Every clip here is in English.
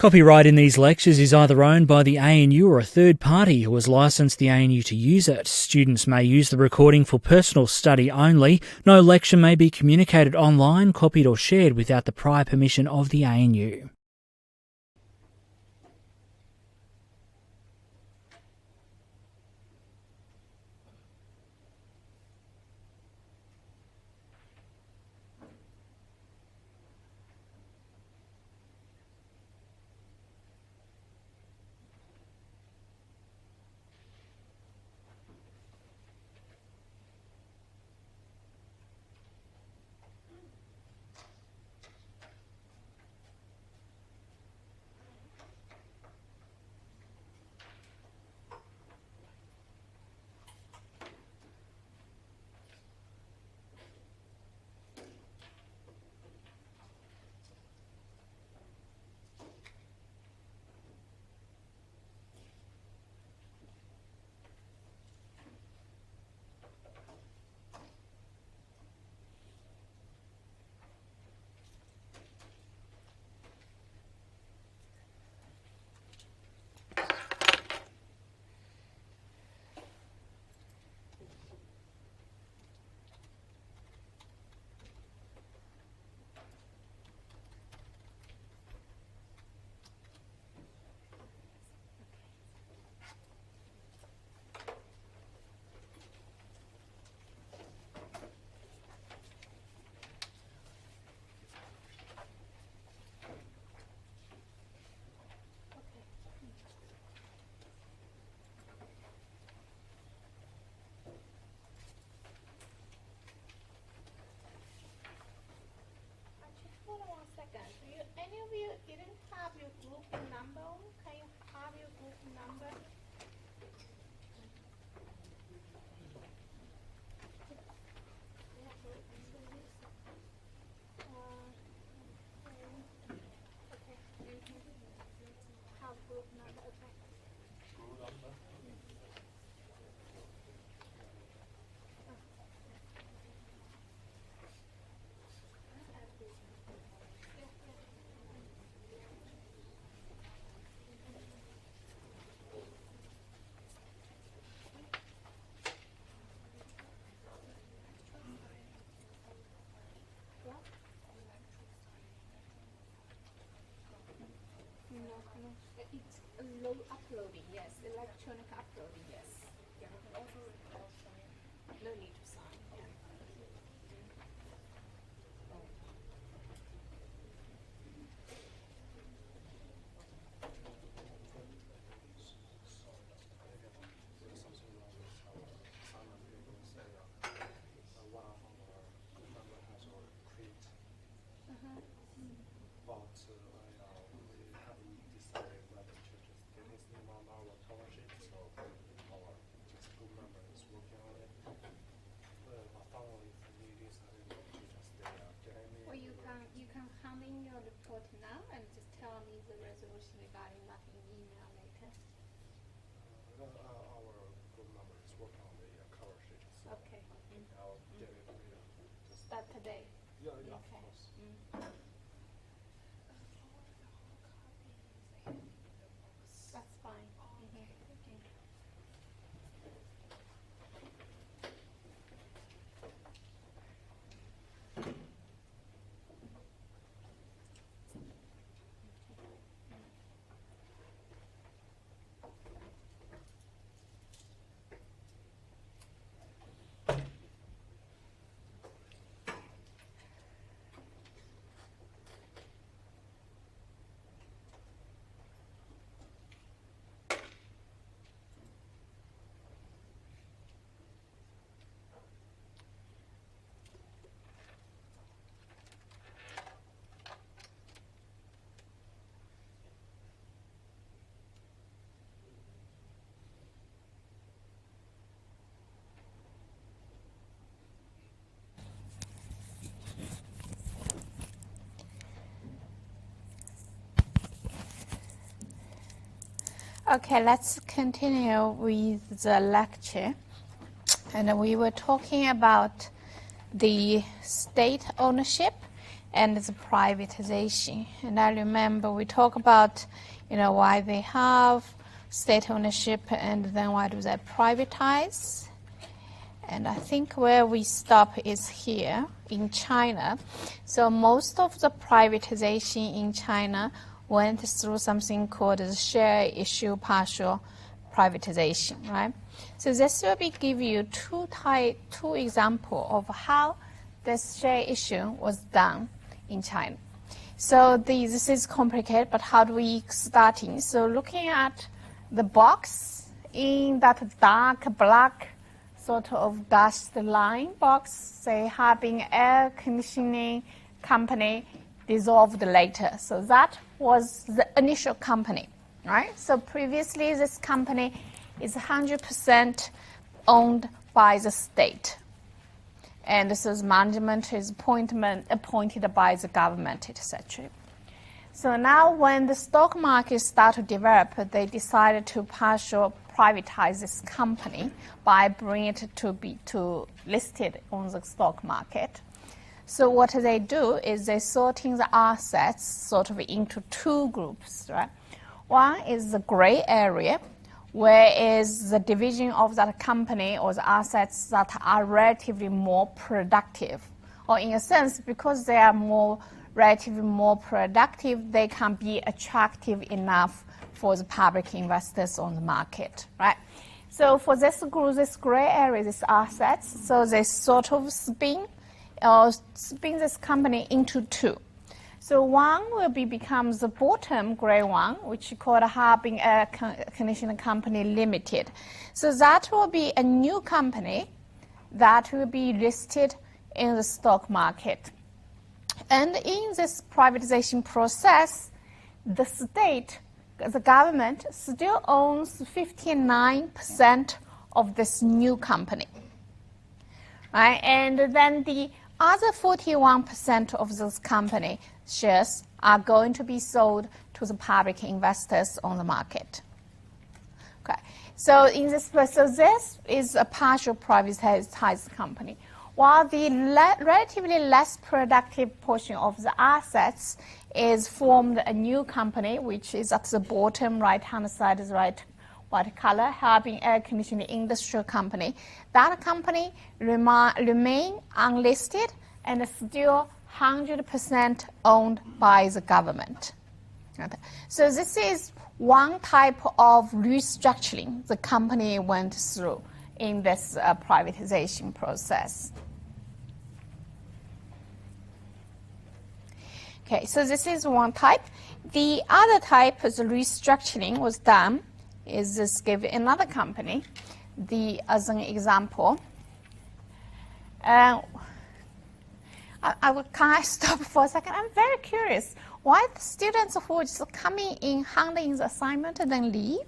Copyright in these lectures is either owned by the ANU or a third party who has licensed the ANU to use it. Students may use the recording for personal study only. No lecture may be communicated online, copied or shared without the prior permission of the ANU. Any of you didn't have your group number? Can you have your group number? Okay. Have group number. Okay. Group number. It's low uploading, yes. Electronic uploading, yes. No need to sign. Yeah. You can come in your report now and just tell me the resolution regarding that in email later. Our group number is working on the cover sheet. So okay. I'll get it later. Start today. Yeah, okay. of course. That's fine. Okay, let's continue with the lecture. And we were talking about the state ownership and it's privatization. And I remember we talk about, why they have state ownership and then why do they privatize. And I think where we stop is here in China. So most of the privatization in China went through something called the share issue partial privatization, right? So this will give you two examples of how this share issue was done in China. So this is complicated, but how do we starting? So looking at the box in that dark black sort of dashed line box, say Harbin Air Conditioning Company dissolved later. So that was the initial company, right? So previously this company is 100% owned by the state. And so the management is appointed by the government, etc. So now when the stock market started to develop, they decided to partially privatize this company by bringing it to be listed on the stock market. So what they do is they sorting the assets sort of into two groups, right? One is the gray area, where is the division of that company or the assets that are relatively more productive. Or in a sense, because they are relatively more productive, they can be attractive enough for the public investors on the market, right? So for this group, this gray area, these assets, so they sort of spin this company into two. So one will become the bottom gray one, which is called Harbin Air Conditioning Company Limited. So that will be a new company that will be listed in the stock market. And in this privatization process, the state, the government, still owns 59% of this new company, right? And then the other 41% of this company shares are going to be sold to the public investors on the market. Okay, so this is a partial privatized company. While the relatively less productive portion of the assets is formed a new company, which is at the bottom right-hand side is white color, Harbin Air Conditioning Industrial Company. That company remain unlisted and still 100% owned by the government. Okay. So this is one type of restructuring the company went through in this privatization process. Okay, so this is one type. The other type of restructuring was done is this give another company, as an example. Can I stop for a second? I'm very curious. Why the students who are just coming in, handling the assignment and then leave?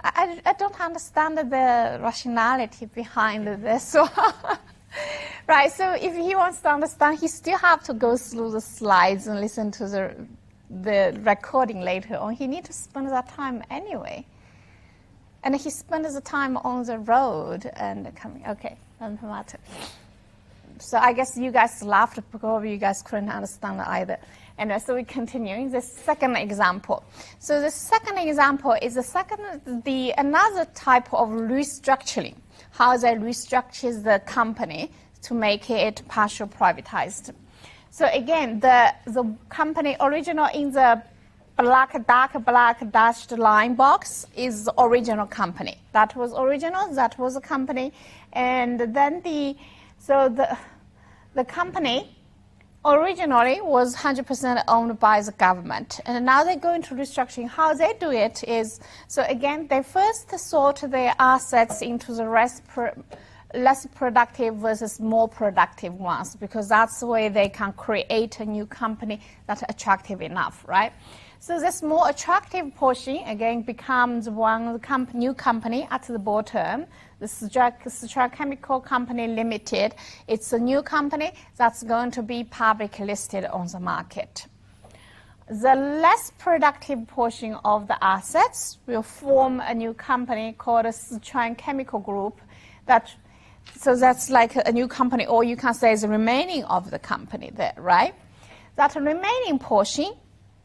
I don't understand the rationality behind this. Right, so if he wants to understand, he still have to go through the slides and listen to the recording later on. He needs to spend that time anyway. And he spends the time on the road and coming. Okay, doesn't matter. So I guess you guys laughed because you guys couldn't understand either. And so we continue. The second example. So the second example is another type of restructuring. How they restructure the company to make it partial privatized. So again, the company original in the dark black dashed line box is the original company. That was original. That was a company, and then the company originally was 100% owned by the government, and now they go into restructuring. How they do it is, so again, they first sort their assets into the less productive versus more productive ones, because that's the way they can create a new company that's attractive enough, right? So this more attractive portion, again, becomes new company at the bottom, the Sichuan Chemical Company Limited. It's a new company that's going to be public listed on the market. The less productive portion of the assets will form a new company called Sichuan Chemical Group that So that's like a new company, or you can say the remaining of the company there, right? That remaining portion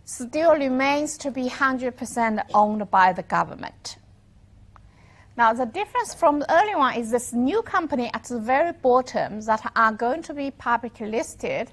still remains to be 100% owned by the government. Now, the difference from the early one is this new company at the very bottom that are going to be publicly listed,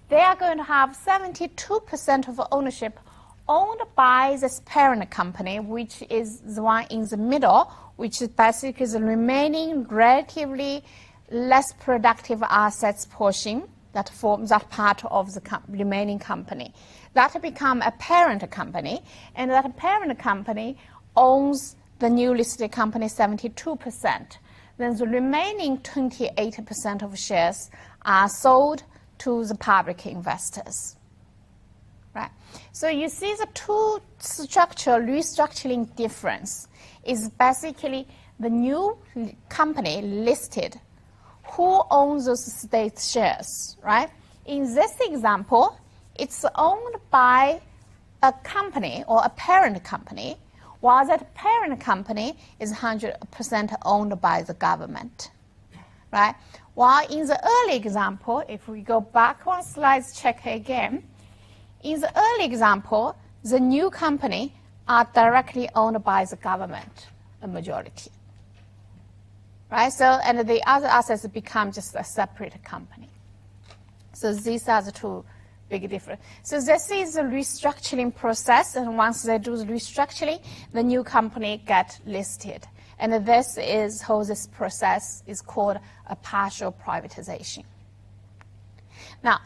they are going to have 72% of ownership owned by this parent company, which is the one in the middle, which is basically the remaining relatively less productive assets portion that forms that part of the remaining company. That become a parent company, and that parent company owns the new listed company 72%. Then the remaining 28% of shares are sold to the public investors. Right. So you see the two restructuring difference is basically the new company listed, who owns those state shares, right? In this example, it's owned by a company or a parent company, while that parent company is 100% owned by the government, right? While in the early example, if we go back one slide, check again, in the early example, the new company are directly owned by the government, a majority. Right? So, and the other assets become just a separate company. So these are the two big difference. So this is the restructuring process, and once they do the restructuring, the new company get listed. And this is how this process is called a partial privatization. Now,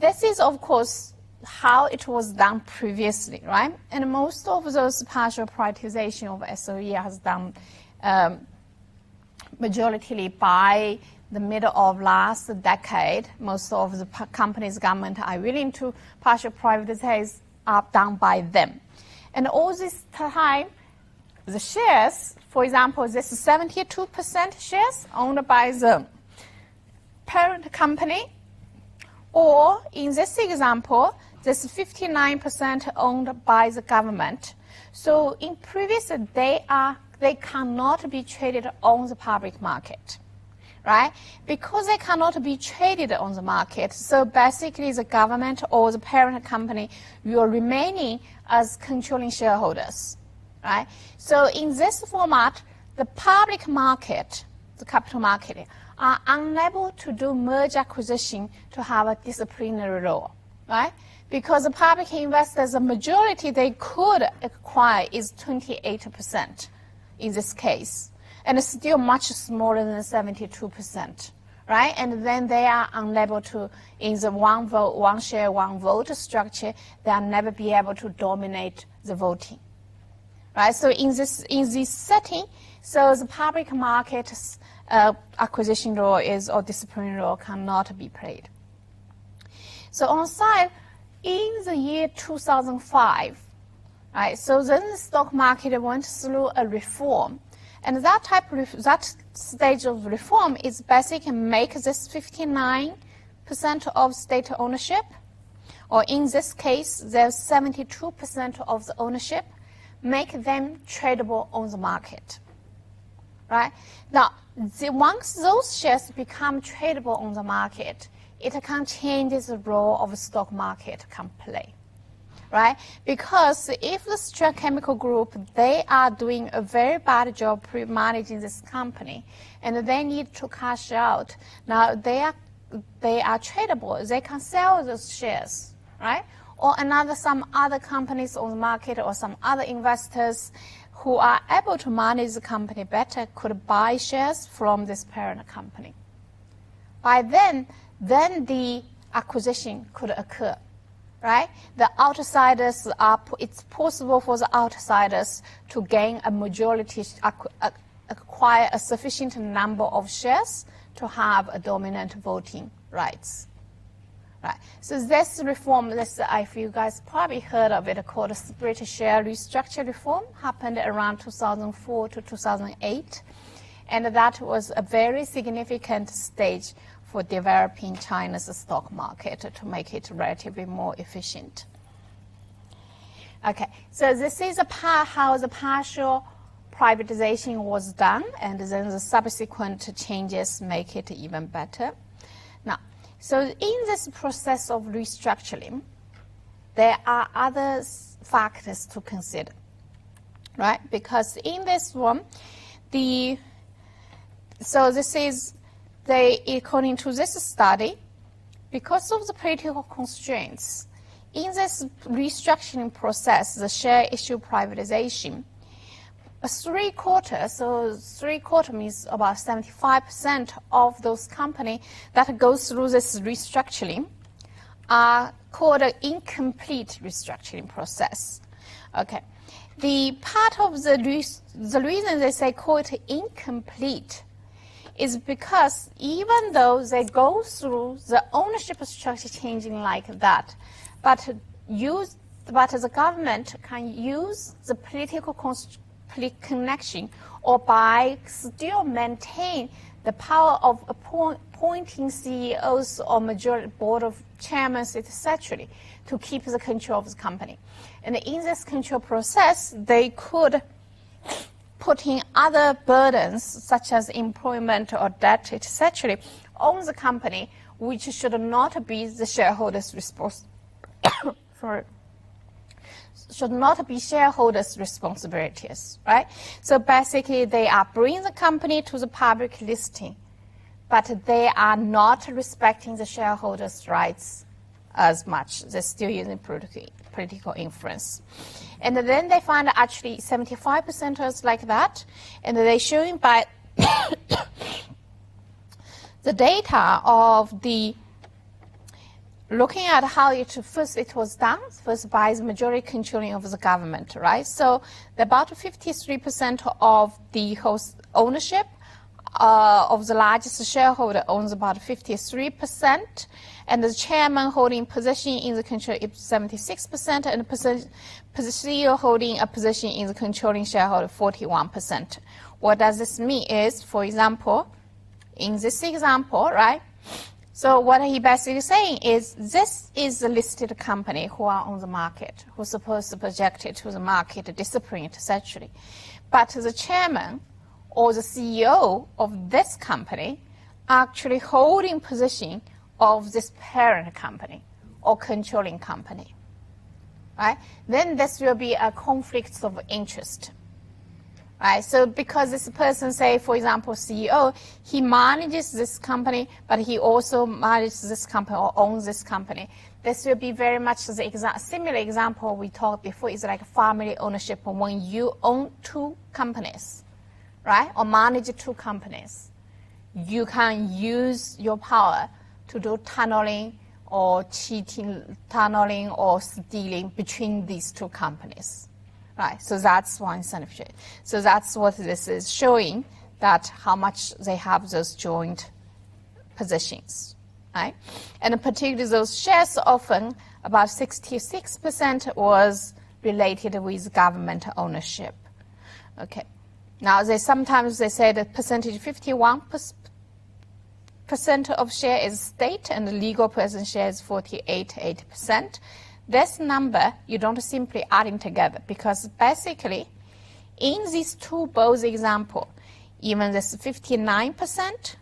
this is, of course, how it was done previously, right? And most of those partial privatization of SOE has done majority by the middle of last decade. Most of the companies government are willing to partial privatize are done by them. And all this time, the shares, for example, this is 72% shares owned by the parent company, or in this example, this is 59% owned by the government. So in previous, they cannot be traded on the public market, right? Because they cannot be traded on the market, so basically the government or the parent company will remaining as controlling shareholders, right? So in this format, the public market, the capital market, are unable to do merge acquisition to have a disciplinary law, right? Because the public investors, the majority they could acquire is 28% in this case, and it's still much smaller than 72%, right? And then they are unable to, in the one vote, one share, one vote structure, they'll never be able to dominate the voting, right? So in this setting, so the public market acquisition law or disciplinary law cannot be played. So on the side, in the year 2005, right, so then the stock market went through a reform. And that stage of reform is basically make this 59% of state ownership, or in this case, there's 72% of the ownership, make them tradable on the market, right? Now, once those shares become tradable on the market, it can change the role of the stock market can play, right? Because if the Struck Chemical Group, they are doing a very bad job managing this company, and they need to cash out. Now they are tradable. They can sell those shares, right? Or some other companies on the market, or some other investors who are able to manage the company better could buy shares from this parent company. By then the acquisition could occur, right? The outsiders it's possible for the outsiders to gain a majority, acquire a sufficient number of shares to have a dominant voting rights, right? So this reform, if you guys probably heard of it, called the Split Share Restructure Reform, happened around 2004 to 2008. And that was a very significant stage for developing China's stock market to make it relatively more efficient. Okay, so this is how the partial privatization was done, and then the subsequent changes make it even better. Now, so in this process of restructuring, there are other factors to consider, right? Because in this one, according to this study, because of the political constraints, in this restructuring process, the share issue privatization, three-quarter means about 75% of those companies that go through this restructuring are called an incomplete restructuring process. Okay, the part of the reason they say call it incomplete is because even though they go through the ownership structure changing like that, but the government can use the political connection or by still maintain the power of appointing CEOs or majority board of chairmen, etc., to keep the control of the company. And in this control process, they could put in other burdens such as employment or debt, etc., on the company, which should not be the shareholders' should not be shareholders' responsibilities, right? So basically, they are bringing the company to the public listing, but they are not respecting the shareholders' rights as much. They're still using political influence. And then they find actually 75% is like that, and they're showing by the data of the looking at how it was done, first by the majority controlling of the government, right? So about 53% of the host ownership of the largest shareholder owns about 53%, and the chairman holding position in the control is 76%, and the CEO holding a position in the controlling shareholder 41%. What does this mean is, for example, in this example, right? So what he basically saying is this is a listed company who are on the market, who's supposed to project it to the market, discipline it, etc. But the chairman or the CEO of this company actually holding position of this parent company or controlling company, right? Then this will be a conflict of interest. Right, so because this person, say, for example, CEO, he manages this company, but he also manages this company or owns this company. This will be very much the similar example we talked before. Is like family ownership when you own two companies, right, or manage two companies. You can use your power to do tunneling or tunneling or stealing between these two companies. Right, so that's one incentive share. So that's what this is showing, that how much they have those joint positions, right? And particularly those shares, often about 66% was related with government ownership. Okay, now sometimes they say that percentage 51% of share is state, and the legal person share is 48%. This number, you don't simply add them together, because basically, in these two both example, even this 59%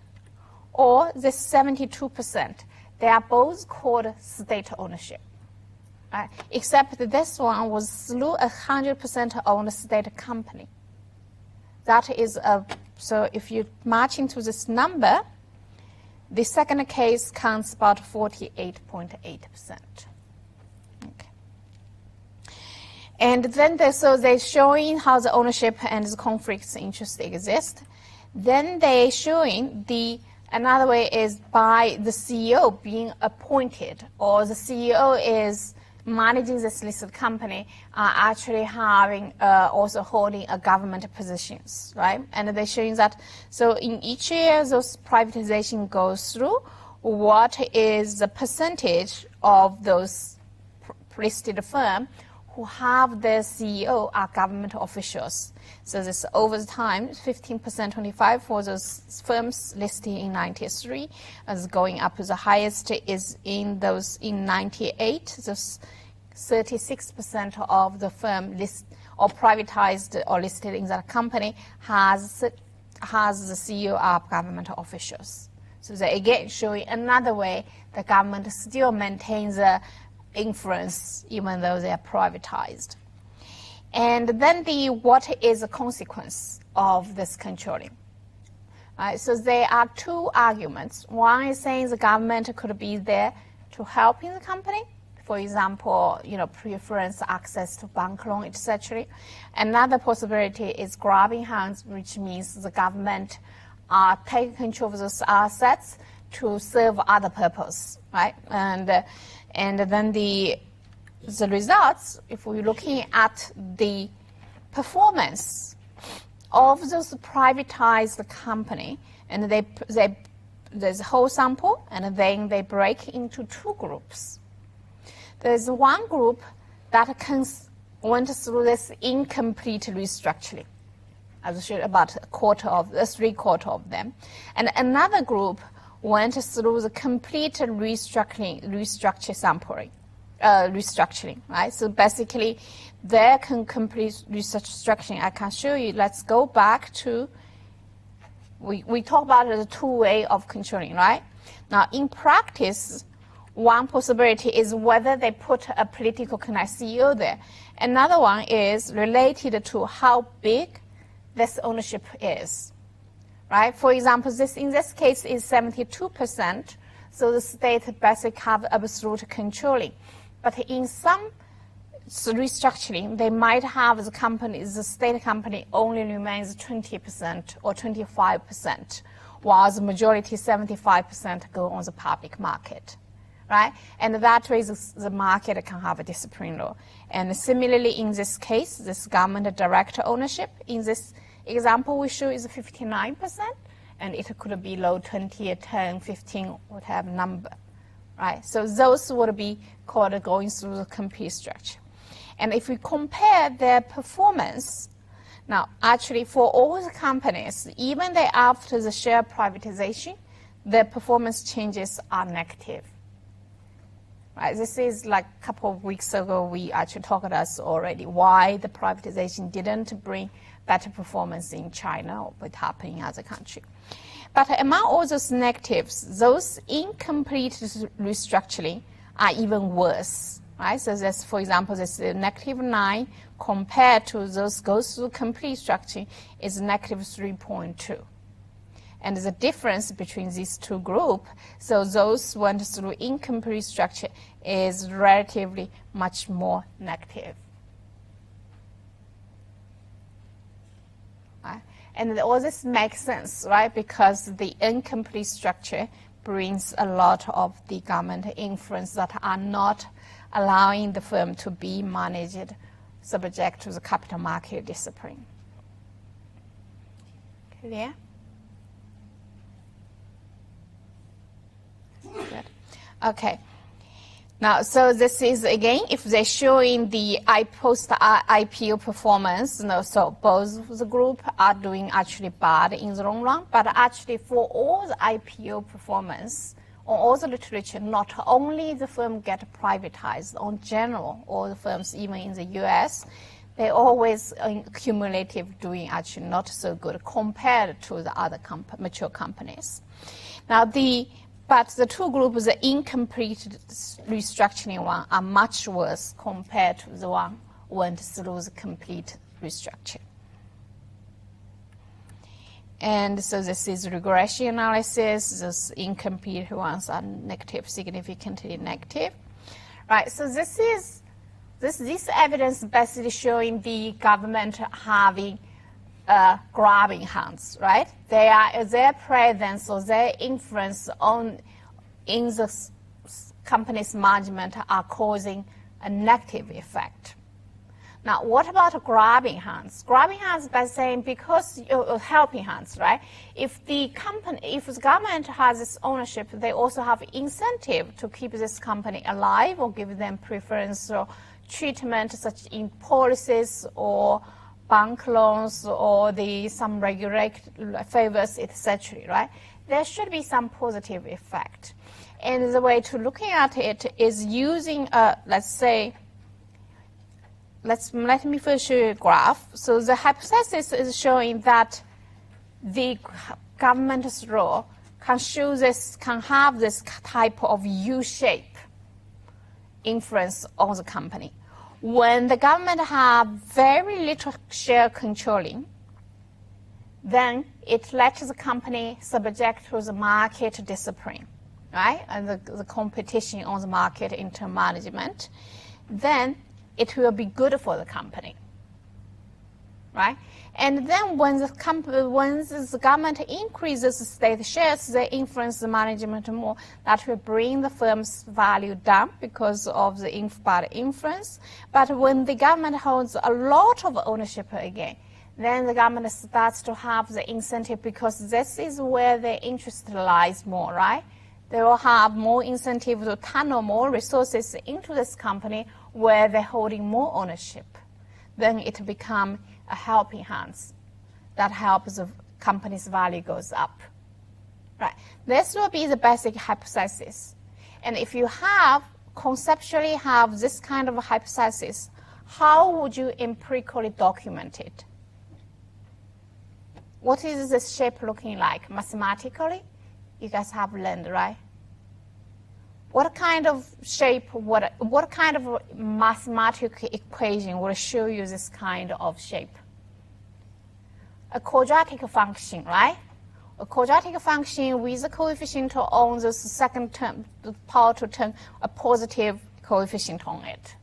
or this 72%, they are both called state ownership. Right? Except that this one was through 100% owned state company. That is so if you match into this number, the second case counts about 48.8%. And then they're showing how the ownership and the conflicts of interest exist. Then they're showing another way is by the CEO being appointed, or the CEO is managing this listed company, actually having also holding a government positions, right? And they're showing that. So in each year those privatization goes through, what is the percentage of those listed firm who have their CEO are government officials. So this over the time, 15%, 25 for those firms listed in 93, as going up to the highest is in those in 98. Those 36% of the firm list or privatized or listed in that company has the CEO of government officials. So they again showing another way the government still maintains the influence even though they are privatized. And then what is the consequence of this controlling? So there are two arguments. One is saying the government could be there to help in the company. For example, preference access to bank loan, etc. Another possibility is grabbing hands, which means the government are taking control of those assets to serve other purpose, right? And then the results, if we're looking at the performance of those privatized company, and there's a whole sample, and then they break into two groups. There's one group that went through this incomplete restructuring. I'll show about three-quarters of them. And another group went through the complete restructuring, right? So basically, their complete restructuring, I can show you. Let's go back to, we talk about the two way of controlling, right? Now, in practice, one possibility is whether they put a political CEO there. Another one is related to how big this ownership is, right? For example, in this case is 72%, so the state basically have absolute controlling. But in some restructuring, they might have the state company only remains 20% or 25%, while the majority 75% go on the public market. Right? And that way the market can have a discipline law. And similarly in this case, this government direct ownership, in this example we show is 59%, and it could be low 20, 10, 15, whatever number. Right? So those would be called going through the complete structure. And if we compare their performance, now actually for all the companies, even after the share privatization, their performance changes are negative. Right, this is like a couple of weeks ago, we actually talked about us already, why the privatization didn't bring better performance in China or what happened in other countries. But among all those negatives, those incomplete restructuring are even worse. Right? So that's, for example, this -9 compared to those goes through complete structuring is -3.2. And the difference between these two groups, so those went through incomplete structure is relatively much more negative. Right? And all this makes sense, right? Because the incomplete structure brings a lot of the government influence that are not allowing the firm to be managed subject to the capital market discipline. Clear? Good. Okay. Now, so this is again, if they're showing the post-IPO performance, so both the group are doing actually bad in the long run, but actually for all the IPO performance, on all the literature, not only the firm get privatized, on general, all the firms, even in the US, they always cumulative doing actually not so good compared to the other mature companies. Now, but the two groups, the incomplete restructuring one, are much worse compared to the one who went through the complete restructuring. And so this is regression analysis. Those incomplete ones are negative, significantly negative. Right, so this evidence basically showing the government having grabbing hands, right? Their presence or their influence in the company's management are causing a negative effect. Now, what about grabbing hands? Grabbing hands by saying because helping hands, right? If the government has its ownership, they also have incentive to keep this company alive or give them preferential treatment, such in policies or bank loans or some regulatory favors, etc. Right? There should be some positive effect, and the way to looking at it is using, let's say, let me first show you a graph. So the hypothesis is showing that the government's role can have this type of U-shape influence on the company. When the government have very little share controlling, then it lets the company subject to the market discipline, right? And the competition on the market in term management. Then it will be good for the company, right? And then when the government increases state shares, they influence the management more. That will bring the firm's value down because of the influence. But when the government holds a lot of ownership again, then the government starts to have the incentive, because this is where their interest lies more, right? They will have more incentive to tunnel more resources into this company where they're holding more ownership. Then it becomes a helping hands that helps the company's value goes up. Right. This will be the basic hypothesis. And if you conceptually have this kind of a hypothesis, how would you empirically document it? What is this shape looking like? Mathematically, you guys have learned, right? What kind of shape, what kind of mathematical equation will show you this kind of shape? A quadratic function, right? A quadratic function with a coefficient on the second term, the power to term, a positive coefficient on it.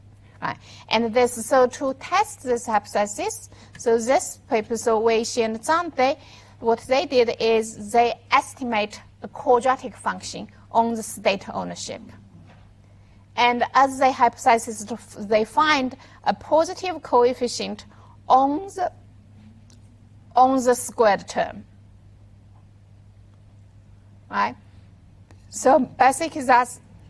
Right. And so to test this hypothesis, so this paper, so Wei Xi and Zhang Dai, what they did is they estimate the quadratic function on the state ownership. And as they hypothesize, they find a positive coefficient on the squared term. Right? So basically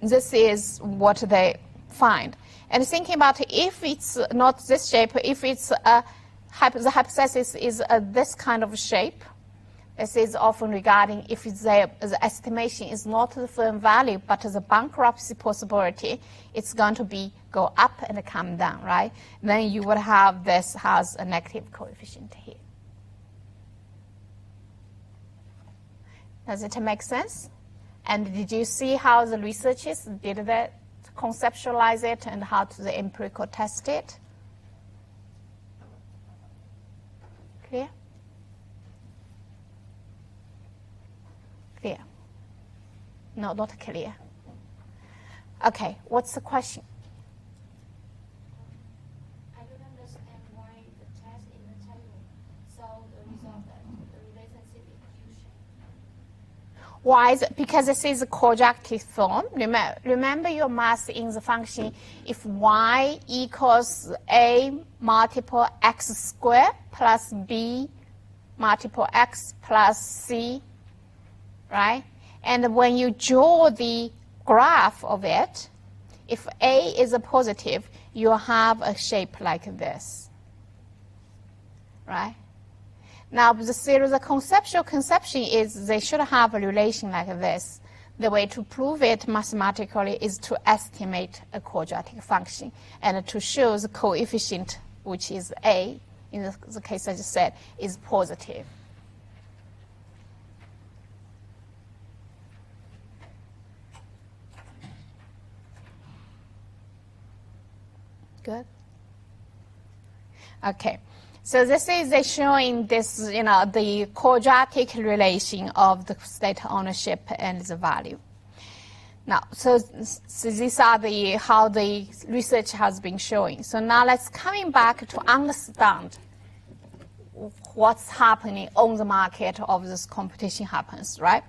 this is what they find. And thinking about if it's not this shape, if it's the hypothesis is this kind of shape, this is often regarding if the estimation is not the firm value, but the bankruptcy possibility, it's going to go up and come down, right? Then you would have this has a negative coefficient here. Does it make sense? And did you see how the researchers did that? Conceptualize it and how to the empirical test it? Clear? Clear? No, not clear. Okay, what's the question? I don't understand why the test in the table saw the result that the relationship is U-shaped. Why is it? Because this is a quadratic form. Remember your math in the function. If y equals a multiple x squared plus b multiple x plus c, right? And when you draw the graph of it, if a is a positive, you have a shape like this, right? Now, the conceptual conception is they should have a relation like this. The way to prove it mathematically is to estimate a quadratic function and to show the coefficient, which is a, in the case I just said, is positive. Good? Okay. So this is showing this, the quadratic relation of the state ownership and the value. Now, so these are how the research has been showing. So now let's coming back to understand what's happening on the market of this competition happens, right?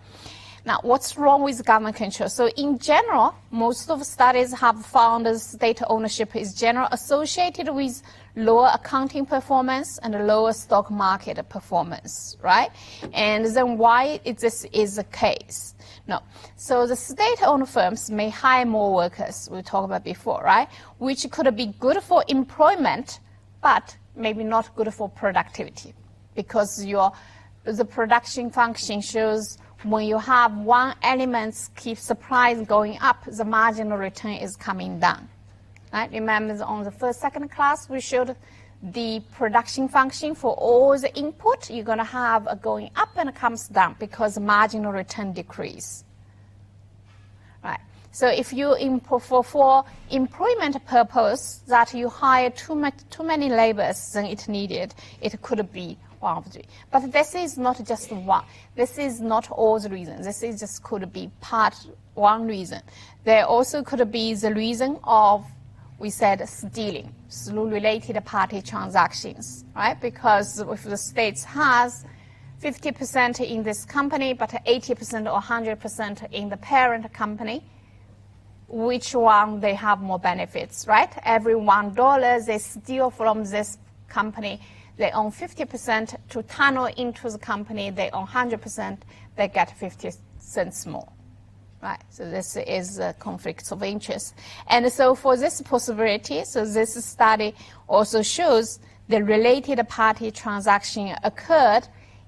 Now, what's wrong with government control? So in general, most of the studies have found that state ownership is generally associated with lower accounting performance and lower stock market performance, right? And then why this is the case? No. So the state-owned firms may hire more workers, we talked about before, right? Which could be good for employment, but maybe not good for productivity, because the production function shows when you have one element keep supplies going up, the marginal return is coming down, Right? Remember on the first, second class, we showed the production function for all the input. You're going to have a going up and it comes down because marginal return decrease. Right. So if you for employment purpose that you hire too many laborers than it needed, it could be one of the. But this is not just one. This is not all the reasons. This is just could be one reason. There also could be the reason of, we said, stealing through related party transactions, right? Because if the state has 50% in this company, but 80% or 100% in the parent company, which one they have more benefits, right? Every $1 they steal from this company, they own 50%. To tunnel into the company, they own 100%, they get 50 cents more. Right, so this is conflicts of interest. And so for this possibility, so this study also shows the related party transaction occurred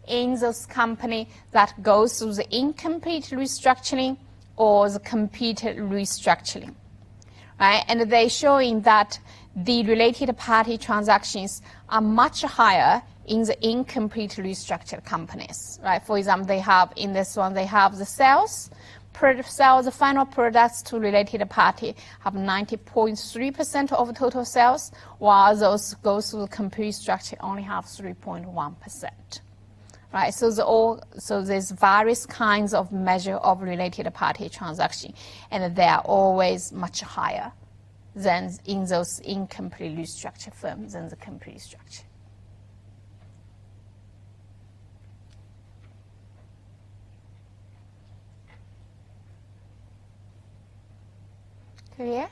in those companies that go through the incomplete restructuring or the complete restructuring. Right, and they're showing that the related party transactions are much higher in the incomplete restructured companies. Right, for example, they have in this one, they have the sales, the final products to related party have 90.3% of total sales, while those go through the complete structure only have 3.1%. Right, so there's various kinds of measure of related party transaction, and they are always much higher than in those incomplete restructured firms than the complete structure. Clear?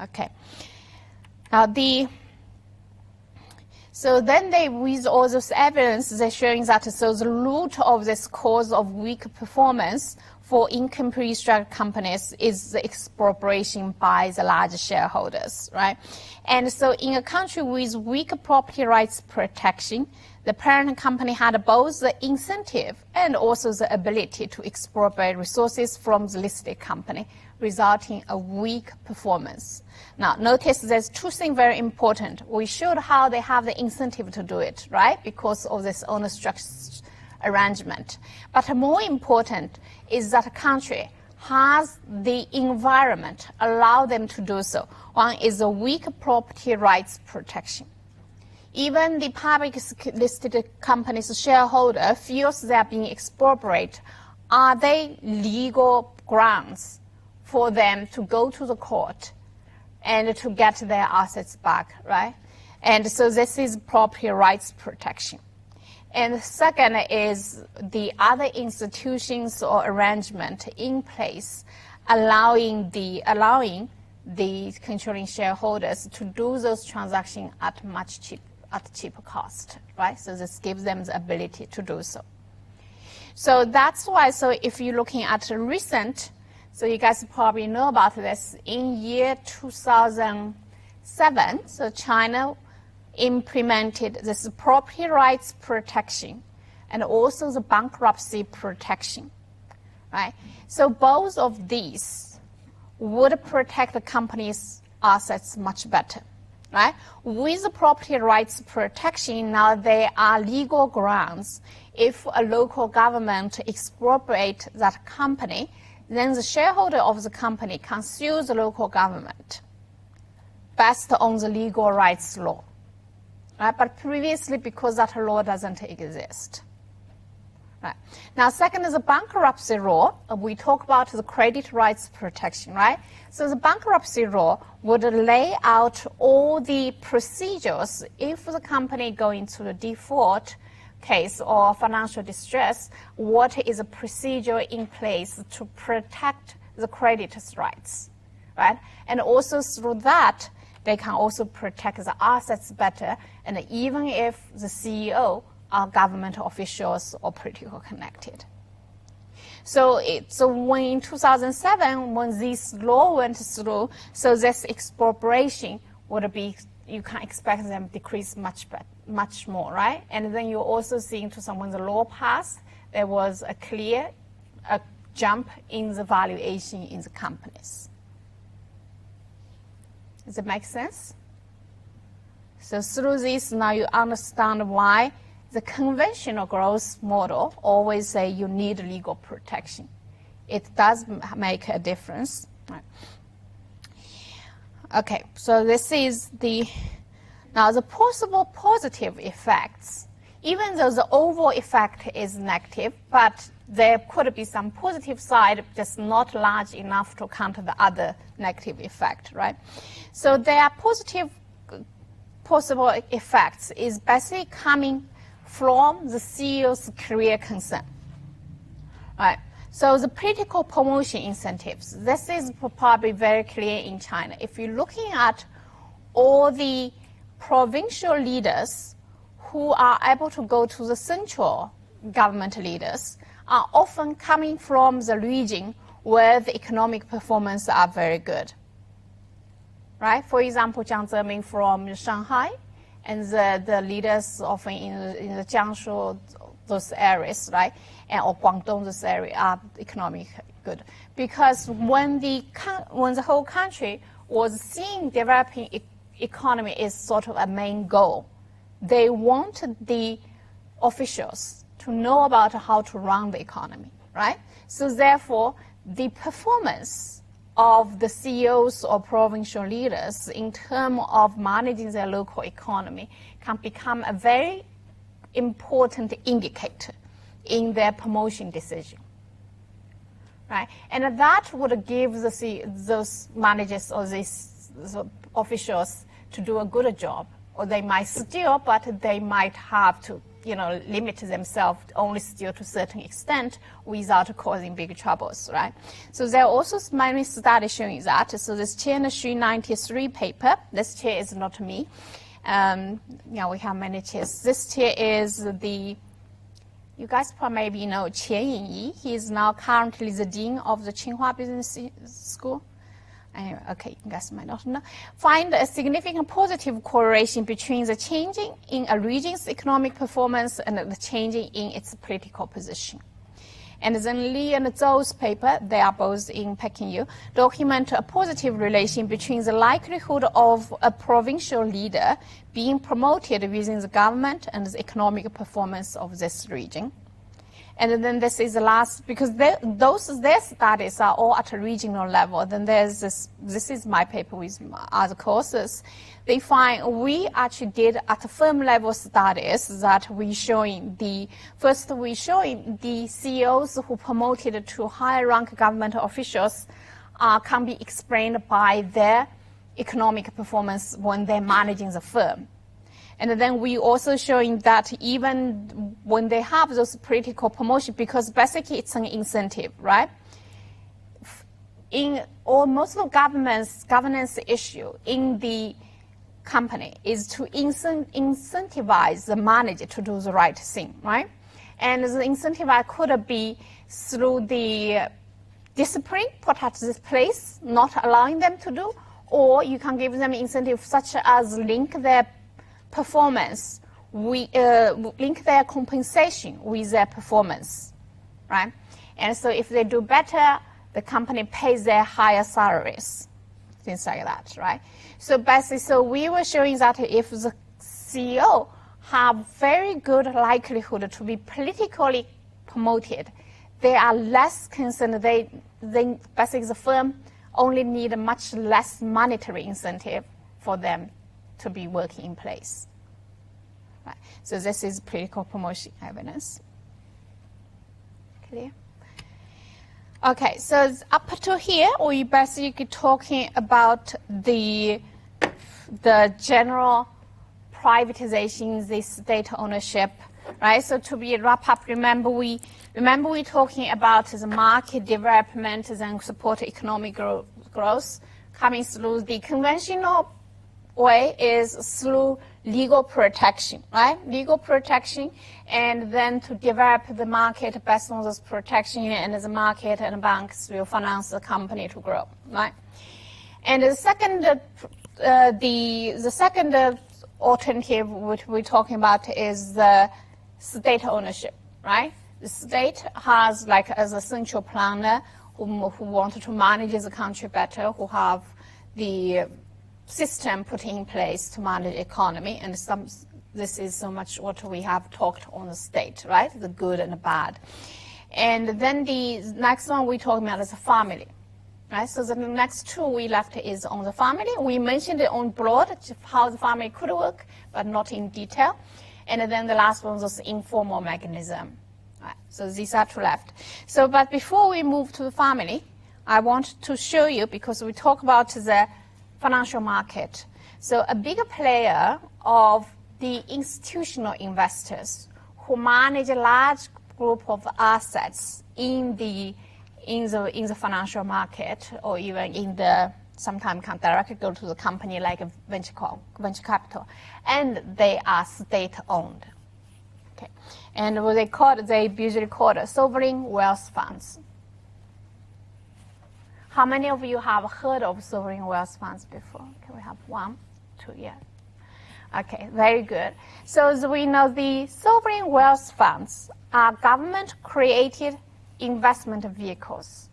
Okay. Now so then they, with all this evidence, they're showing that so the root of this cause of weak performance for incomplete restructured companies is the expropriation by the large shareholders, right? And so in a country with weak property rights protection, the parent company had both the incentive and also the ability to expropriate resources from the listed company, resulting in a weak performance. Now, notice there's two things very important. We showed how they have the incentive to do it, right? Because of this owner structure arrangement. But more important is that a country has the environment allow them to do so. One is a weak property rights protection. Even the public listed company's shareholder feels they are being expropriated. Are they legal grounds for them to go to the court and to get their assets back, right? And so this is property rights protection. And second is the other institutions or arrangement in place allowing the controlling shareholders to do those transactions at cheaper cost, right? So this gives them the ability to do so. So that's why, so if you're looking at recent, so you guys probably know about this, in year 2007, so China implemented this property rights protection and also the bankruptcy protection, right? So both of these would protect the company's assets much better, right? With the property rights protection, now there are legal grounds. If a local government expropriate that company, then the shareholder of the company can sue the local government based on the legal rights law. Right? But previously, because that law doesn't exist. Right. Now, second is the bankruptcy law. We talk about the credit rights protection, right? So the bankruptcy law would lay out all the procedures if the company go into a default case or financial distress, what is a procedure in place to protect the creditor's rights, right? And also through that, they can also protect the assets better, and even if the CEO are government officials or political connected. So when in 2007, when this law went through, so this expropriation would be, you can expect them decrease much more, right? And then you're also seeing when the law passed, there was a clear jump in the valuation in the companies. Does it make sense? So through this, now you understand why the conventional growth model always say you need legal protection. It does make a difference. Right. Okay, so this is now the possible positive effects. Even though the overall effect is negative, but there could be some positive side, just not large enough to counter the other negative effect, right? So there are positive possible effects is basically coming from the CEO's career concern, right? So the political promotion incentives, this is probably very clear in China. If you're looking at all the provincial leaders who are able to go to the central government leaders are often coming from the region where the economic performance are very good. Right? For example, Jiang Zemin from Shanghai, and the leaders often in the Jiangsu, those areas, right? And or Guangdong, this area are economic good. Because when the whole country was seeing developing economy is sort of a main goal, they wanted the officials to know about how to run the economy, right? So therefore, the performance of the CEOs or provincial leaders in terms of managing their local economy can become a very important indicator in their promotion decision, right? And that would give those managers or these officials to do a good job. Or they might steal, but they might have to, limit themselves only steal to a certain extent without causing big troubles, right? So there are also many studies showing that. So this Chen Xu 93 paper, this chair is not me. We have many chairs. This chair is you guys probably maybe know Qian Yinyi. He is now currently the dean of the Tsinghua Business School. Anyway, okay, you guys might not know. Find a significant positive correlation between the changing in a region's economic performance and the changing in its political position. And then Li and Zhou's paper, they are both in Peking U, document a positive relation between the likelihood of a provincial leader being promoted within the government and the economic performance of this region. And then this is the last, because their studies are all at a regional level. Then there's this is my paper with other courses. They find we actually did at firm level studies that we showing the CEOs who promoted to higher rank government officials can be explained by their economic performance when they're managing the firm. And then we also showing that even when they have those political promotion, because basically it's an incentive, right? In most of governance issue in the company is to incentivize the manager to do the right thing, right? And the incentive could be through the discipline put at this place, not allowing them to do, or you can give them incentive such as link their performance, link their compensation with their performance, right? And so if they do better, the company pays their higher salaries, things like that, right? So basically, so we were showing that if the CEO have very good likelihood to be politically promoted, they are less concerned. They basically the firm only need a much less monetary incentive for them to be working in place. Right. So this is political promotion evidence. Clear? Okay, so up to here, we basically talking about the general privatization, the state ownership, right? So to be wrap up, remember we talking about the market development and support economic growth coming through the conventional way is through legal protection, right? Legal protection, and then to develop the market based on this protection, and the market and banks will finance the company to grow, right? And the second, the second alternative which we're talking about is the state ownership, right? The state has like as a central planner who wanted to manage the country better, who have the system put in place to manage economy, and this is so much what we have talked on the state, right? The good and the bad. And then the next one we talk about is family, right? So the next two we left is on the family. We mentioned it on broad, how the family could work, but not in detail. And then the last one was informal mechanism. Right? So these are two left. So, but before we move to the family, I want to show you, because we talk about the financial market. So a bigger player of the institutional investors who manage a large group of assets in the financial market, or even in the sometimes can directly go to the company like a venture capital, and they are state-owned. Okay, and what they usually call it sovereign wealth funds. How many of you have heard of sovereign wealth funds before? Can we have 1, 2, yeah. Okay, very good. So as we know, the sovereign wealth funds are government-created investment vehicles.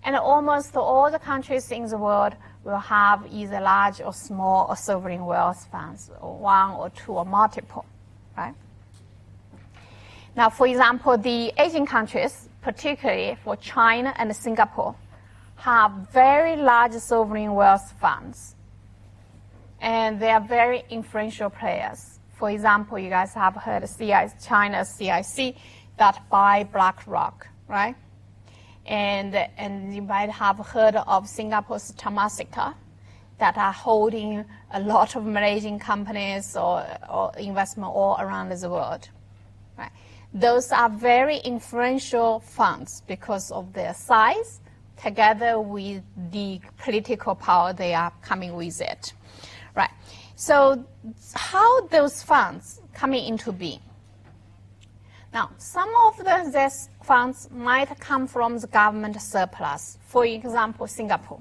And almost all the countries in the world will have either large or small or sovereign wealth funds, or 1 or 2 or multiple, right? Now, for example, the Asian countries, particularly for China and Singapore, have very large sovereign wealth funds. And they are very influential players. For example, you guys have heard of China's CIC that buy BlackRock, right? And you might have heard of Singapore's Temasek that are holding a lot of Malaysian companies or investment all around the world. Right? Those are very influential funds because of their size, together with the political power they are coming with it. Right. So how those funds coming into being? Now, some of these funds might come from the government surplus. For example, Singapore.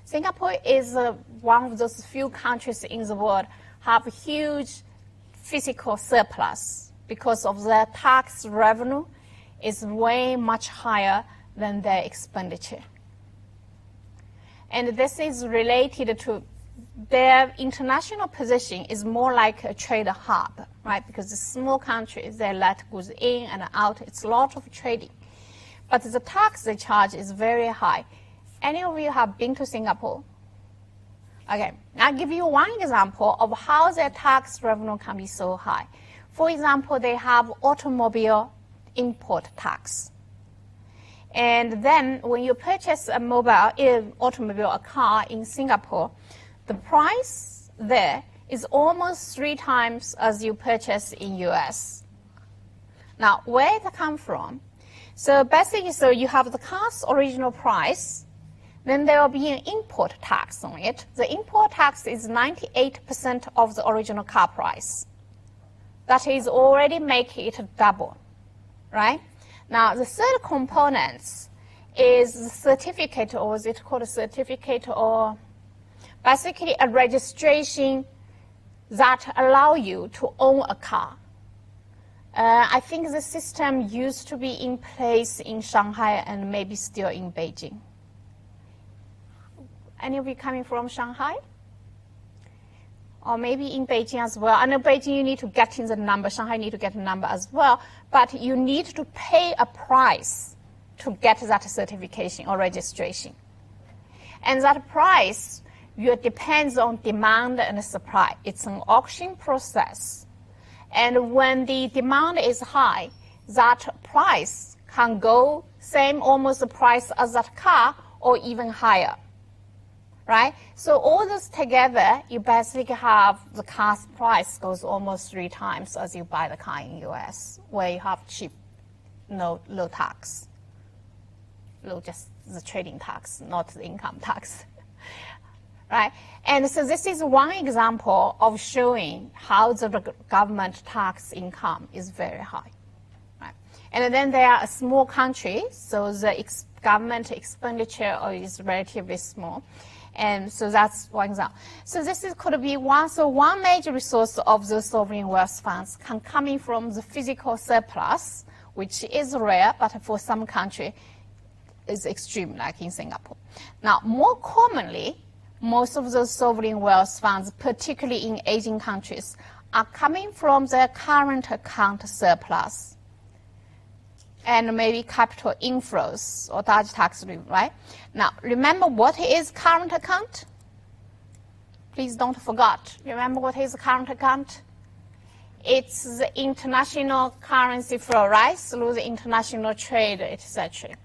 Singapore is one of those few countries in the world have huge fiscal surplus because of their tax revenue is way much higher than their expenditure. And this is related to their international position is more like a trade hub, right? Because the small countries, they let goods in and out. It's a lot of trading. But the tax they charge is very high. Any of you have been to Singapore? Okay, I'll give you one example of how their tax revenue can be so high. For example, they have automobile import tax. And then when you purchase a automobile, a car in Singapore, the price there is almost 3 times as you purchase in US. Now, where it come from? So basically, so you have the car's original price, then there will be an import tax on it. The import tax is 98% of the original car price. That is already making it double, right? Now, the third component is the certificate, or is it called a certificate, or basically a registration that allow you to own a car. I think the system used to be in place in Shanghai and maybe still in Beijing. Any of you coming from Shanghai? Or maybe in Beijing as well. I know Beijing you need to get in the number, Shanghai need to get a number as well, but you need to pay a price to get that certification or registration. And that price depends on demand and supply. It's an auction process. And when the demand is high, that price can go same almost the price as that car or even higher. Right? So all this together, you basically have the car's price goes almost 3 times as you buy the car in US, where you have cheap, low tax. Low just the trading tax, not the income tax. Right? And so this is one example of showing how the government tax income is very high. Right? And then there are a small country, so the government expenditure is relatively small. And so that's one example. So this could be one. So one major resource of the sovereign wealth funds can come in from the physical surplus, which is rare, but for some country is extreme, like in Singapore. Now, more commonly, most of those sovereign wealth funds, particularly in Asian countries, are coming from their current account surplus and maybe capital inflows or Dutch tax relief, right? Now, remember what is current account? Please don't forget. Remember what is current account? It's the international currency flow, right? Through the international trade, etc.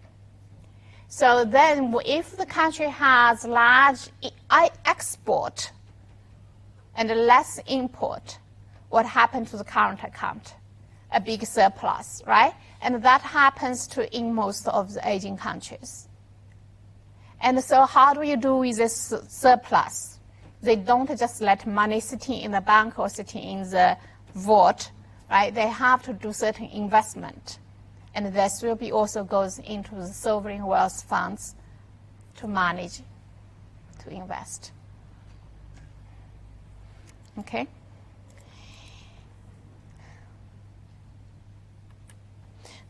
So then if the country has large export and less import, what happens to the current account? A big surplus, right? And that happens in most of the Asian countries. And so how do you do with this surplus? They don't just let money sitting in the bank or sitting in the vault, right? They have to do certain investment. And this will be also goes into the sovereign wealth funds to manage, to invest. Okay?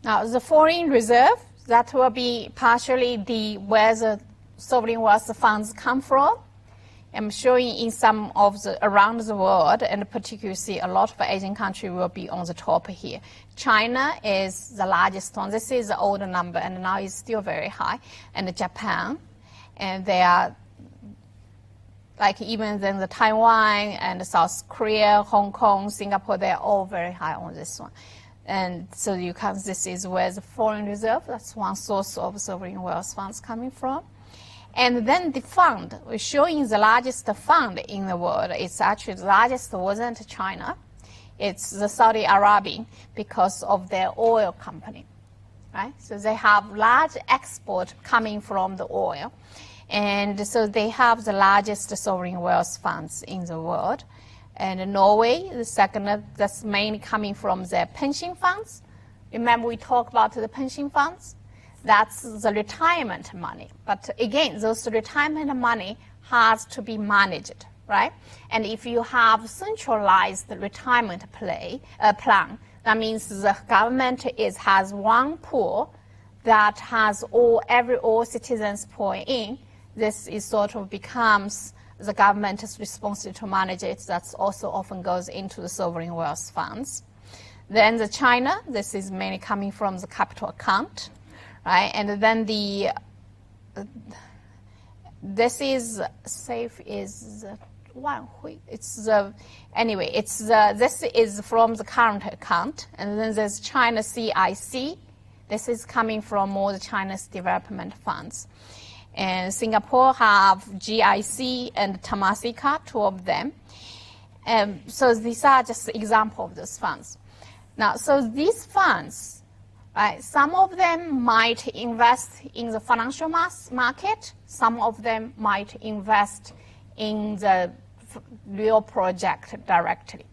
Now, the foreign reserve, that will be partially where the sovereign wealth funds come from. I'm showing in some of the around the world, and particularly see a lot of Asian countries will be on the top here. China is the largest one. This is the older number, and now it's still very high. And Japan, and they are like even then the Taiwan and South Korea, Hong Kong, Singapore, they're all very high on this one. And so you can, this is where the foreign reserve, that's one source of sovereign wealth funds coming from. And then the fund, we're showing the largest fund in the world. It's actually the largest wasn't China. It's the Saudi Arabia because of their oil company, right? So they have large export coming from the oil. And so they have the largest sovereign wealth funds in the world. And Norway, the second, that's mainly coming from their pension funds. Remember we talked about the pension funds? That's the retirement money. But again, those retirement money has to be managed, right? And if you have centralized retirement plan, that means the government has one pool that has all citizens pour in. This is sort of becomes the government's responsibility to manage it. That's also often goes into the sovereign wealth funds. Then the China, this is mainly coming from the capital account. Right, and then this is safe is one. It's the anyway. It's this is from the current account, and then there's China CIC. This is coming from all the China's development funds, and Singapore have GIC and Temasek, two of them. So these are just examples of those funds. Now, so these funds. Right. Some of them might invest in the financial market. Some of them might invest in the real project directly.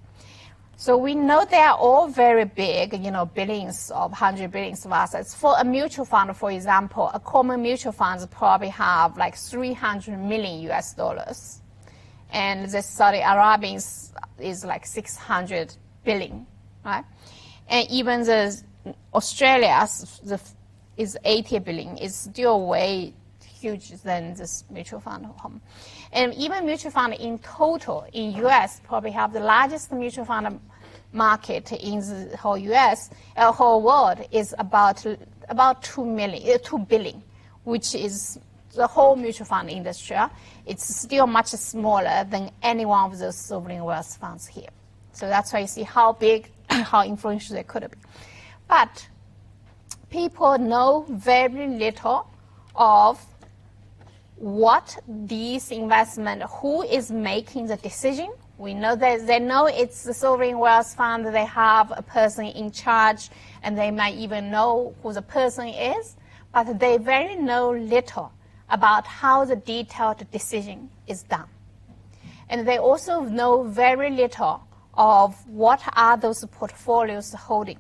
So we know they are all very big, billions of 100 billions of assets. For a mutual fund, for example, a common mutual fund probably have like $300 million US. And the Saudi Arabian is like 600 billion, right? And even the Australia is 80 billion. It's still way huge than this mutual fund home. And even mutual fund in total in US probably have the largest mutual fund market in the whole US, whole world is about 2 billion, which is the whole mutual fund industry. It's still much smaller than any one of those sovereign wealth funds here. So that's why you see how big, how influential they could be. But people know very little of what these investment, who is making the decision. We know that they know it's the sovereign wealth fund, they have a person in charge, and they might even know who the person is, but they very know little about how the detailed decision is done. And they also know very little of what are those portfolios holding.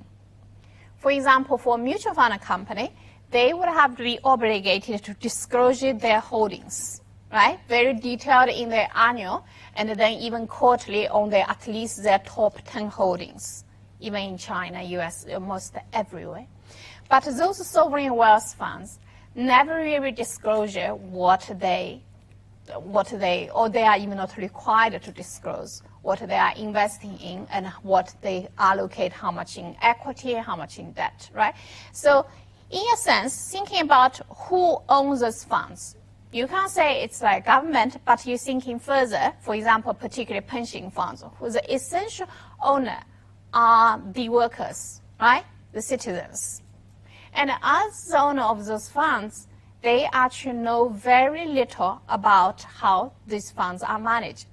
For example, for a mutual fund company, they would have to be obligated to disclose their holdings, right? Very detailed in their annual, and then even quarterly on their, at least their top 10 holdings, even in China, US, almost everywhere. But those sovereign wealth funds never really disclose what they they are even not required to disclose what they are investing in and what they allocate, how much in equity, how much in debt, right? So in a sense, thinking about who owns those funds, you can't say it's like government, but you're thinking further, for example, particularly pension funds, whose essential owner are the workers, right? The citizens. And as the owner of those funds, they actually know very little about how these funds are managed,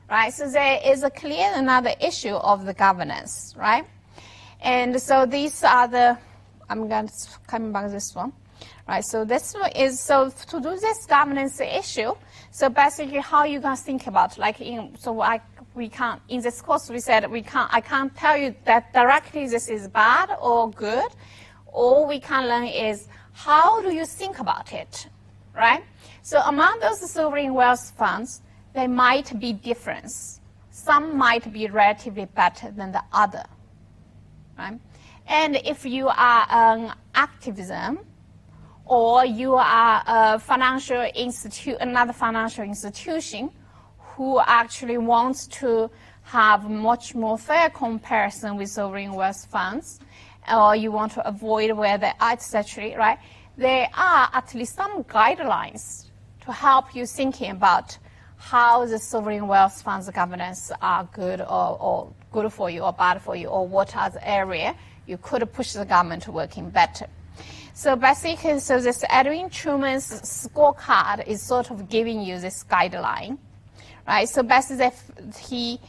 right? So there is a clear another issue of the governance, right? And so these are the, I'm going to come back to this one, right? So this one is, so to do this governance issue, so basically how you can think about, like we can't, in this course we said I can't tell you that directly this is bad or good. All we can learn is how do you think about it, right? So among those sovereign wealth funds, there might be difference. Some might be relatively better than the other, right? And if you are an activism or you are a financial institute, another financial institution who actually wants to have much more fair comparison with sovereign wealth funds, or you want to avoid where they are, etc., right? There are at least some guidelines to help you thinking about how the sovereign wealth funds governance are good or good for you or bad for you, or what are the area you could push the government to working better. So basically, so this Edwin Truman's scorecard is sort of giving you this guideline, right? So basically, he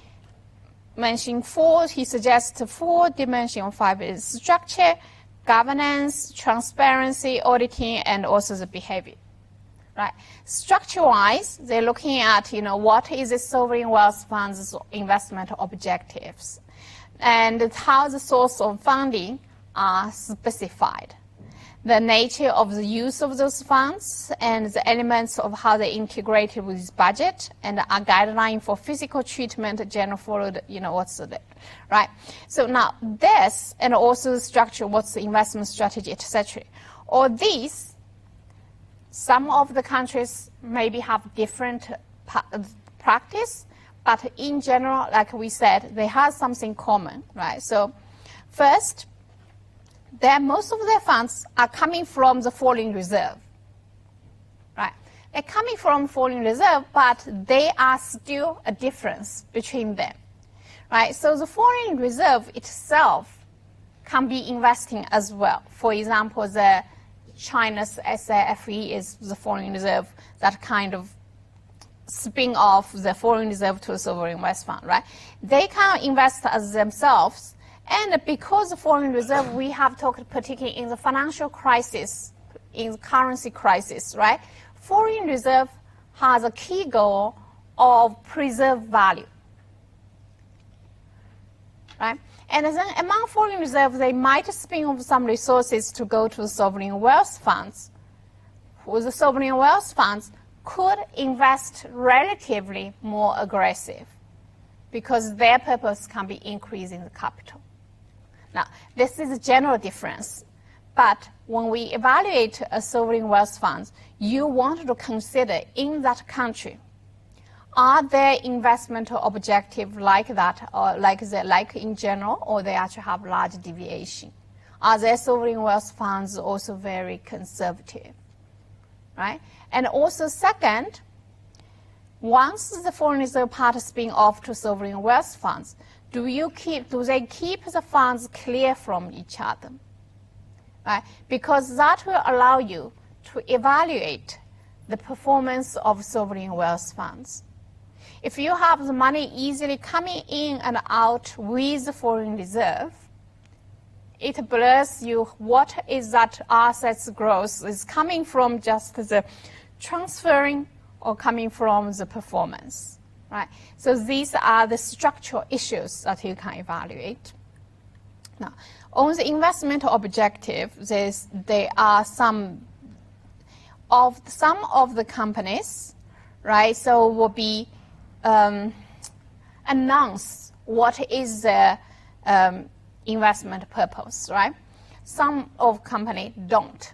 mentioned he suggests 4 dimensions of 5 is structure, governance, transparency, auditing, and also the behavior, right? Structure-wise, they're looking at, what is the sovereign wealth fund's investment objectives, and how the source of funding are specified, the nature of the use of those funds, and the elements of how they integrated with budget, and a guideline for physical treatment, general followed, what's the, right? So now this, and also the structure, what's the investment strategy, etc. All these, some of the countries maybe have different practice, but in general, like we said, they have something common, right? So first, most of their funds are coming from the foreign reserve, right? They're coming from foreign reserve, but they are still a difference between them, right? So the foreign reserve itself can be investing as well. For example, the China's SAFE is the foreign reserve that kind of spin off the foreign reserve to a sovereign wealth fund, right? They can invest as themselves. And because the foreign reserve, we have talked particularly in the financial crisis, in the currency crisis, right? Foreign reserve has a key goal of preserve value, right? And then among foreign reserve, they might spin off some resources to go to sovereign wealth funds. The sovereign wealth funds could invest relatively more aggressive because their purpose can be increasing the capital. Now, this is a general difference, but when we evaluate a sovereign wealth fund, you want to consider in that country, are their investment objective like that, or like in general, or they actually have large deviation? Are their sovereign wealth funds also very conservative, right? And also second, once the foreign reserve part is spin off to sovereign wealth funds, do they keep the funds clear from each other, right? Because that will allow you to evaluate the performance of sovereign wealth funds. If you have the money easily coming in and out with the foreign reserve, it blurs you what is that assets growth is coming from just the transferring or coming from the performance. Right. So these are the structural issues that you can evaluate. Now, on the investment objective, there are some of the companies, right? So will be announce what is the investment purpose, right? Some of company don't.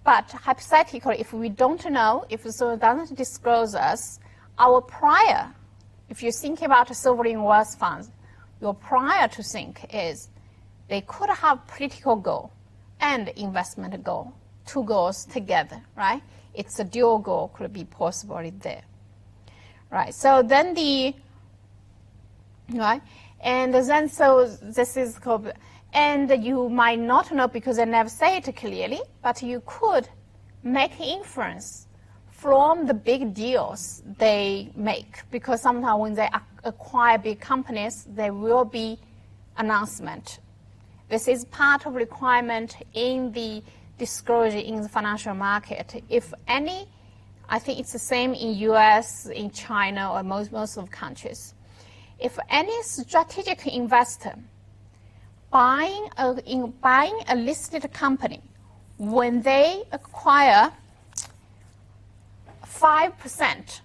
But hypothetically, if we don't know, if the sovereign doesn't disclose us, if you're thinking about sovereign wealth funds, your prior to think is they could have political goal and investment goal, two goals together, right? It's a dual goal could be possible there, right? So then right? And then so this is called, and you might not know because I never say it clearly, but you could make inference from the big deals they make, because sometimes when they acquire big companies, there will be announcement. This is part of requirement in the disclosure in the financial market. If any, I think it's the same in US, in China, or most of countries. If any strategic investor buying a listed company, when they acquire 5%,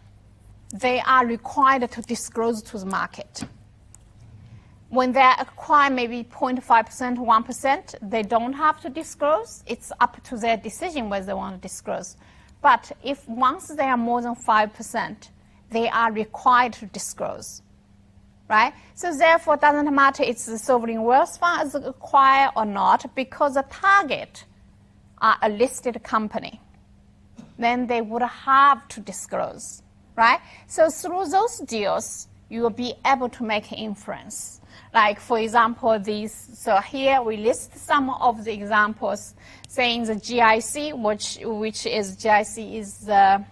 they are required to disclose to the market. When they acquire maybe 0.5%, 1%, they don't have to disclose. It's up to their decision whether they want to disclose. But if once they are more than 5%, they are required to disclose, right? So therefore, it doesn't matter if the sovereign wealth fund is acquired or not, because the target are a listed company. Then they would have to disclose, right? So through those deals, you will be able to make inference. Like, for example, so here we list some of the examples, saying the GIC, which is GIC is the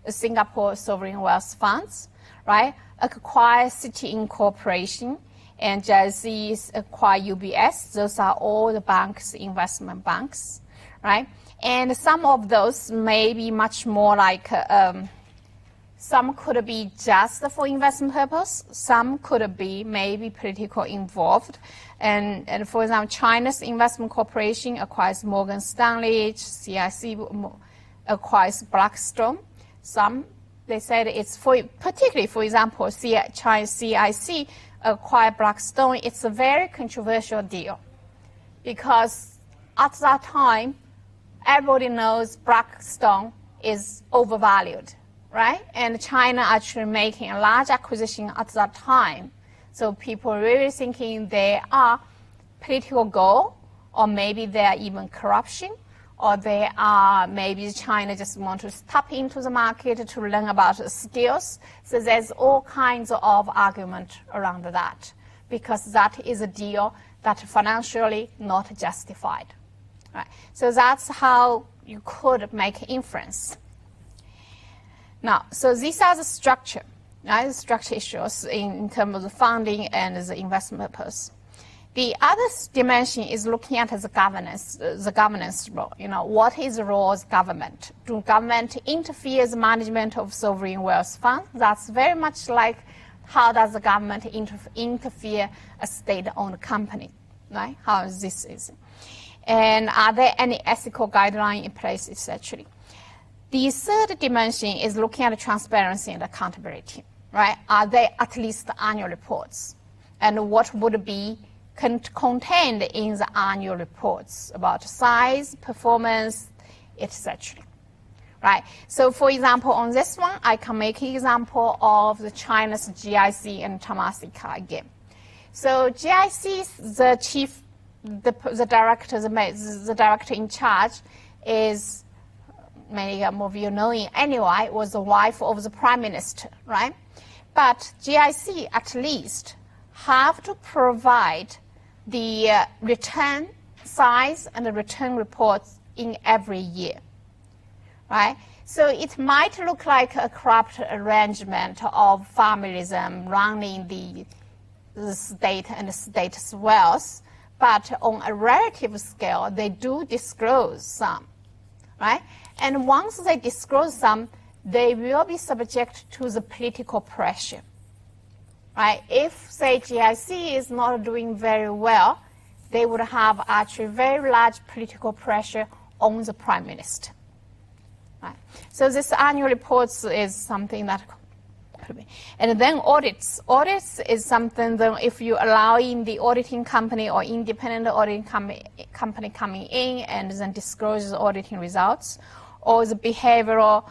Singapore Sovereign Wealth Funds, right? Acquire City Incorporation, and GIC acquire UBS. Those are all the banks, investment banks, right? And some of those may be much more like, some could be just for investment purpose, some could be maybe political involved. And for example, China's Investment Corporation acquires Morgan Stanley, CIC acquires Blackstone. Some, they said it's particularly, for example, China's CIC acquired Blackstone. It's a very controversial deal because at that time, everybody knows Blackstone is overvalued, right? And China actually making a large acquisition at that time. So people really thinking there are political goal, or maybe there are even corruption, or they are maybe China just want to tap into the market to learn about the skills. So there's all kinds of argument around that, because that is a deal that financially not justified. Right. So that's how you could make inference. Now, so these are the structure, right? The structure issues in terms of the funding and the investment purpose. The other dimension is looking at the governance role. You know, what is the role of government? Do government interfere in the management of sovereign wealth funds? That's very much like how does the government interfere a state-owned company, right? How this is. And are there any ethical guidelines in place, essentially? The third dimension is looking at transparency and accountability, right? Are there at least annual reports? And what would be contained in the annual reports about size, performance, etc. Right? So for example, on this one, I can make an example of the China's GIC and Temasek again. So GIC, the director in charge is, many of you know it anyway, was the wife of the prime minister, right? But GIC at least have to provide the return size and the return reports in every year, right? So it might look like a corrupt arrangement of familism running the state and the state's wealth, but on a relative scale, they do disclose some, right? And once they disclose some, they will be subject to the political pressure, right? If, say, GIC is not doing very well, they would have actually very large political pressure on the prime minister, right? So this annual reports is something that exactly. And then audits. Audits is something that if you allow in the auditing company or independent auditing company coming in and then discloses auditing results, or the behavioral.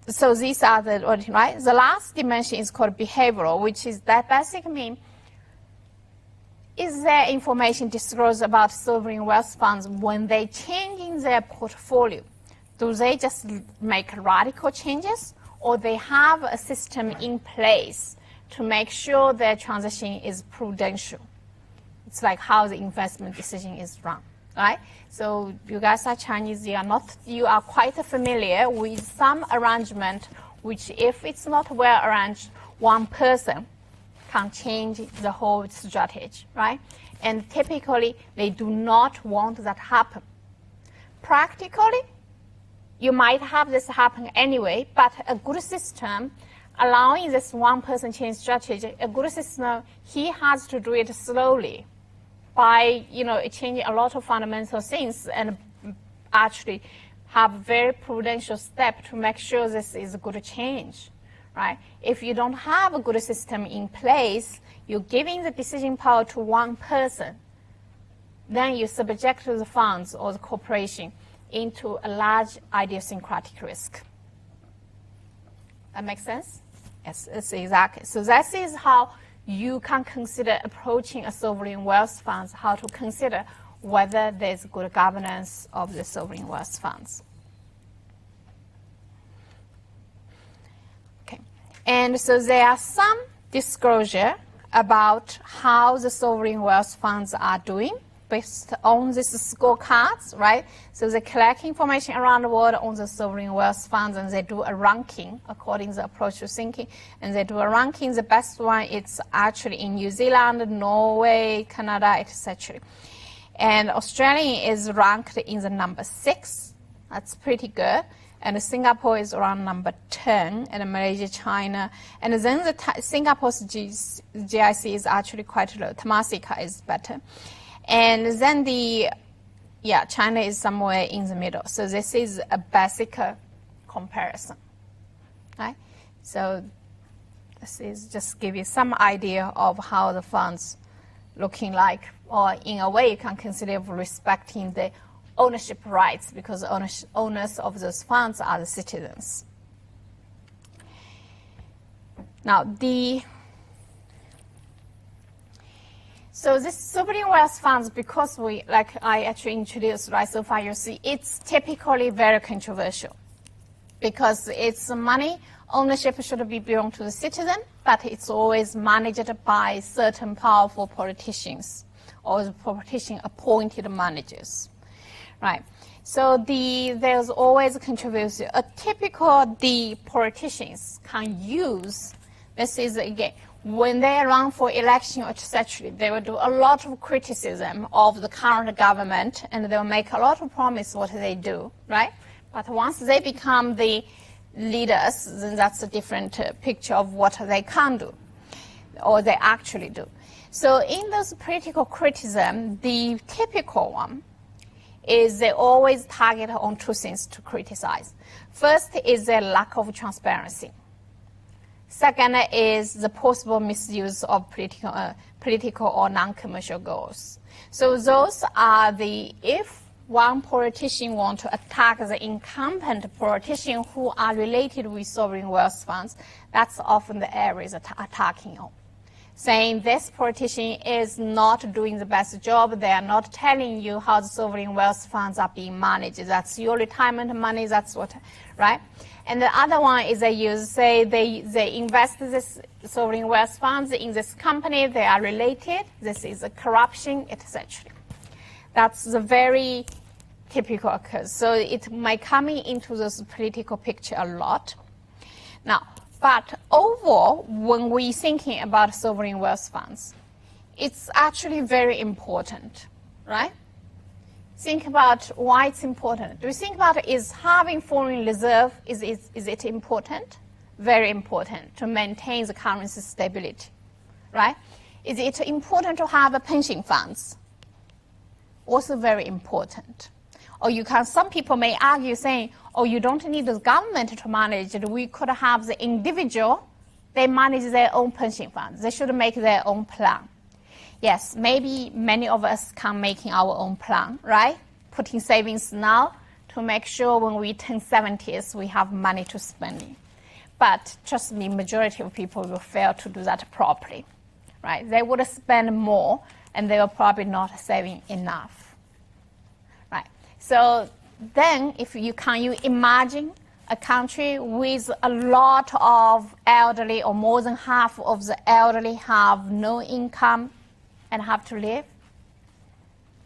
So these are the auditing, right? The last dimension is called behavioral, which is that basically means, is there information disclosed about sovereign wealth funds when they change in their portfolio? Do they just make radical changes, or they have a system in place to make sure their transaction is prudential? It's like how the investment decision is run, right? So you guys are Chinese, you are quite familiar with some arrangement which, if it's not well arranged, one person can change the whole strategy, right? And typically, they do not want that happen. Practically, you might have this happen anyway, but a good system allowing this one person change strategy, a good system, he has to do it slowly by, changing a lot of fundamental things and actually have very prudential step to make sure this is a good change. Right? If you don't have a good system in place, you're giving the decision power to one person, then you subject the funds or the corporation into a large idiosyncratic risk. That makes sense? Yes, it's exactly. So that is how you can consider approaching a sovereign wealth funds, how to consider whether there's good governance of the sovereign wealth funds. And so there are some disclosure about how the sovereign wealth funds are doing based on these scorecards, right? So they collect information around the world on the sovereign wealth funds, and they do a ranking according to the approach to thinking. And they do a ranking. The best one it's actually in New Zealand, Norway, Canada, etc. And Australia is ranked in the number 6. That's pretty good. And Singapore is around number 10, and Malaysia, China. And then Singapore's GIC is actually quite low. Temasek is better. And then China is somewhere in the middle. So this is a basic comparison, right? So this is just give you some idea of how the funds looking like, or in a way you can consider respecting the ownership rights, because owners of those funds are the citizens. Now, so this sovereign wealth funds, because I actually introduced right so far, you see, it's typically very controversial, because it's money ownership should be belong to the citizen, but it's always managed by certain powerful politicians or the politician appointed managers. Right. So there's always a controversy. A typical politicians can use, this is again, when they run for election, etc., they will do a lot of criticism of the current government, and they'll make a lot of promise what they do, right? But once they become the leaders, then that's a different picture of what they can do, or they actually do. So in those political criticism, the typical one is they always target on 2 things to criticize. First is the lack of transparency. Second is the possible misuse of political or non-commercial goals. So those are if one politician wants to attack the incumbent politician who are related with sovereign wealth funds, that's often the areas attacking on. Saying this politician is not doing the best job, they are not telling you how the sovereign wealth funds are being managed. That's your retirement money, that's what, right? And the other one is they invest this sovereign wealth funds in this company, they are related, this is a corruption, etc. That's the very typical occurs. So it might come into this political picture a lot. Now, but overall, when we're thinking about sovereign wealth funds, it's actually very important, right? Think about why it's important. Do you think about is having foreign reserve, is it important? Very important to maintain the currency stability, right? Is it important to have a pension funds? Also very important. Or some people may argue saying, oh, you don't need the government to manage it. We could have the individual they manage their own pension funds. They should make their own plan. Yes, maybe many of us can make our own plan, right? Putting savings now to make sure when we turn 70s, we have money to spend. But trust me, majority of people will fail to do that properly, right? They would spend more, and they were probably not saving enough, right? So then, can you imagine a country with a lot of elderly, or more than half of the elderly have no income and have to live?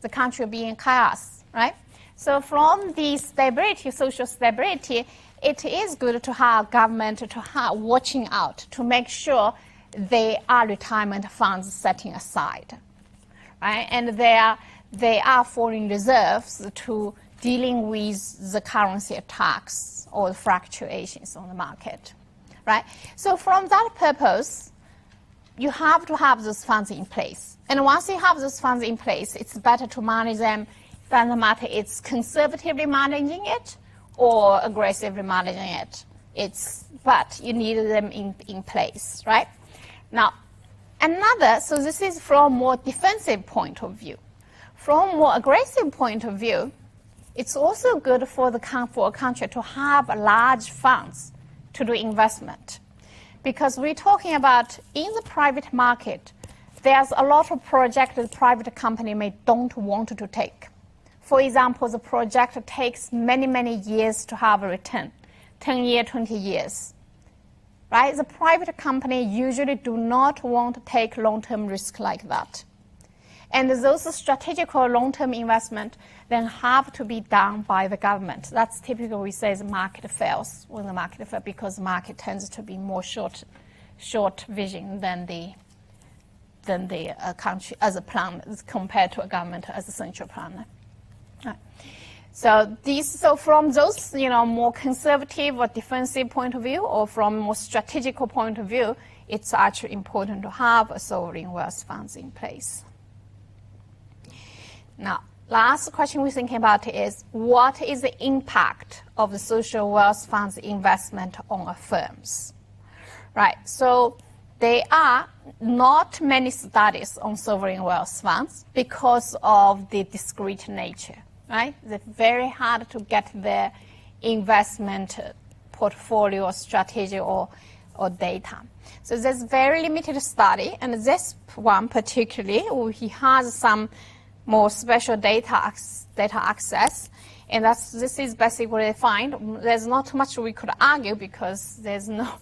The country will be in chaos, right? So from the stability, social stability, it is good to have government to have watching out to make sure there are retirement funds setting aside, right? And there are foreign reserves to dealing with the currency attacks or the fluctuations on the market, right? So from that purpose, you have to have those funds in place. And once you have those funds in place, it's better to manage them. It doesn't matter it's conservatively managing it or aggressively managing it. But you need them in place, right? Now, so this is from a more defensive point of view. From a more aggressive point of view, it's also good for a country to have large funds to do investment. Because we're talking about in the private market, there's a lot of projects that private company don't want to take. For example, the project takes many, many years to have a return, 10 years, 20 years. Right? The private company usually do not want to take long-term risk like that. And those strategic or long-term investment then have to be done by the government. That's typically we say the market fails when the market fails, because the market tends to be more short vision than the country as a plan compared to a government as a central planner. Right. So from those more conservative or defensive point of view, or from more strategical point of view, it's actually important to have a sovereign wealth funds in place. Now, last question we're thinking about is, what is the impact of the social wealth funds investment on firms? Right, so there are not many studies on sovereign wealth funds because of the discrete nature, right? It's very hard to get their investment portfolio or strategy or data. So there's very limited study, and this one particularly, he has some more special data access, and this is basically what they find. There's not too much we could argue because there's not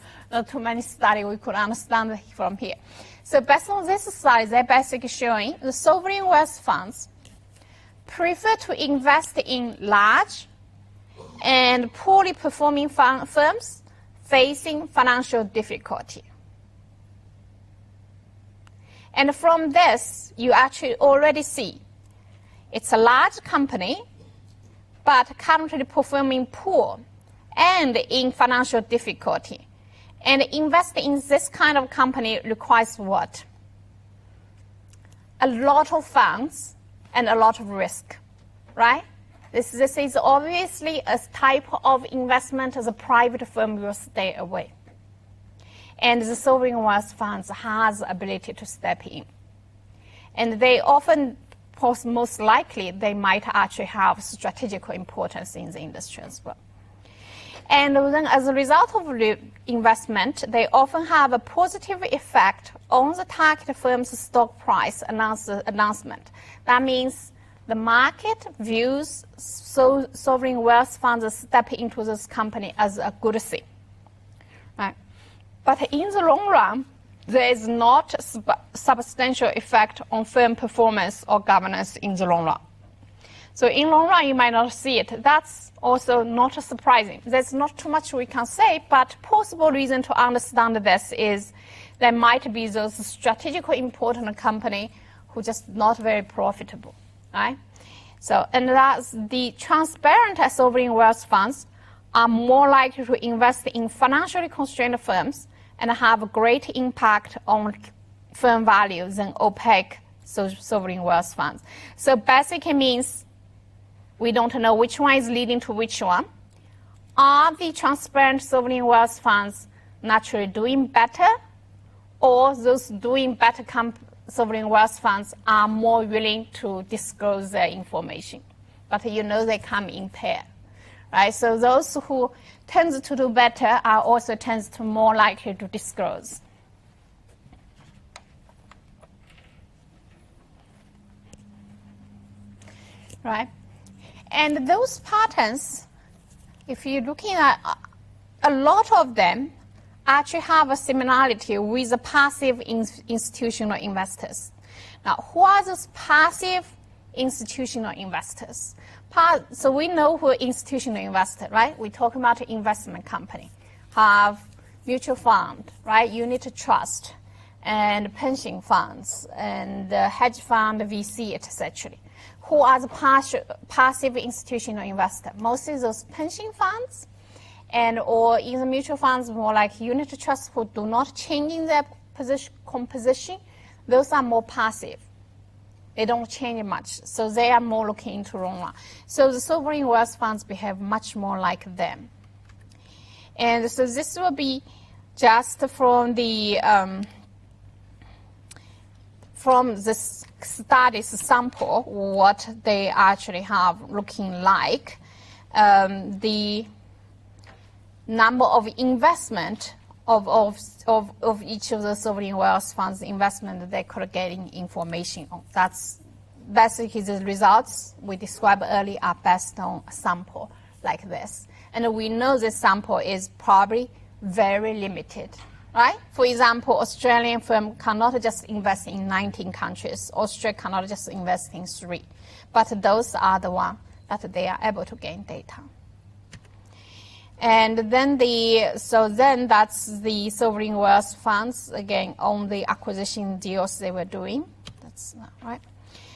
too many studies we could understand from here. So based on this study, they're basically showing the sovereign wealth funds prefer to invest in large and poorly performing firms facing financial difficulty. And from this, you actually already see it's a large company, but currently performing poor and in financial difficulty. And investing in this kind of company requires what? A lot of funds and a lot of risk, right? This is obviously a type of investment as a private firm will stay away. And the sovereign wealth funds has the ability to step in. And they often, most likely, they might actually have strategic importance in the industry as well. And then as a result of the investment, they often have a positive effect on the target firm's stock price announcement. That means the market views sovereign wealth funds step into this company as a good thing. Right? But in the long run, there is not substantial effect on firm performance or governance in the long run. So in the long run, you might not see it. That's also not surprising. There's not too much we can say, but possible reason to understand this is there might be those strategically important company who just not very profitable, right? So, and that's the transparent sovereign wealth funds are more likely to invest in financially constrained firms and have a great impact on firm value than opaque sovereign wealth funds. So basically means we don't know which one is leading to which one. Are the transparent sovereign wealth funds naturally doing better, or those doing better sovereign wealth funds are more willing to disclose their information. But you know they come in pair, right? So those who tend to do better are also tends to more likely to disclose. Right? And those patterns, if you're looking at a lot of them, actually have a similarity with the passive institutional investors. Now, who are those passive institutional investors? So we know who are institutional investors, right? We're talking about an investment company, have mutual fund, right? Unit trust, and pension funds, and hedge fund, VC, etc. Who are the passive institutional investors? Mostly those pension funds, and or in the mutual funds, more like unit trusts who do not change in their composition. Those are more passive. They don't change much, so they are more looking into long run. So the sovereign wealth funds behave much more like them. And so this will be just from the studies sample what they actually have looking like. The number of investment of each of the sovereign wealth funds investment that they could get information on. That's basically the results we described earlier are based on a sample like this. And we know this sample is probably very limited, right? For example, Australian firm cannot just invest in 19 countries. Australia cannot just invest in 3. But those are the ones that they are able to gain data. And then that's the sovereign wealth funds, again, on the acquisition deals they were doing. That's not right.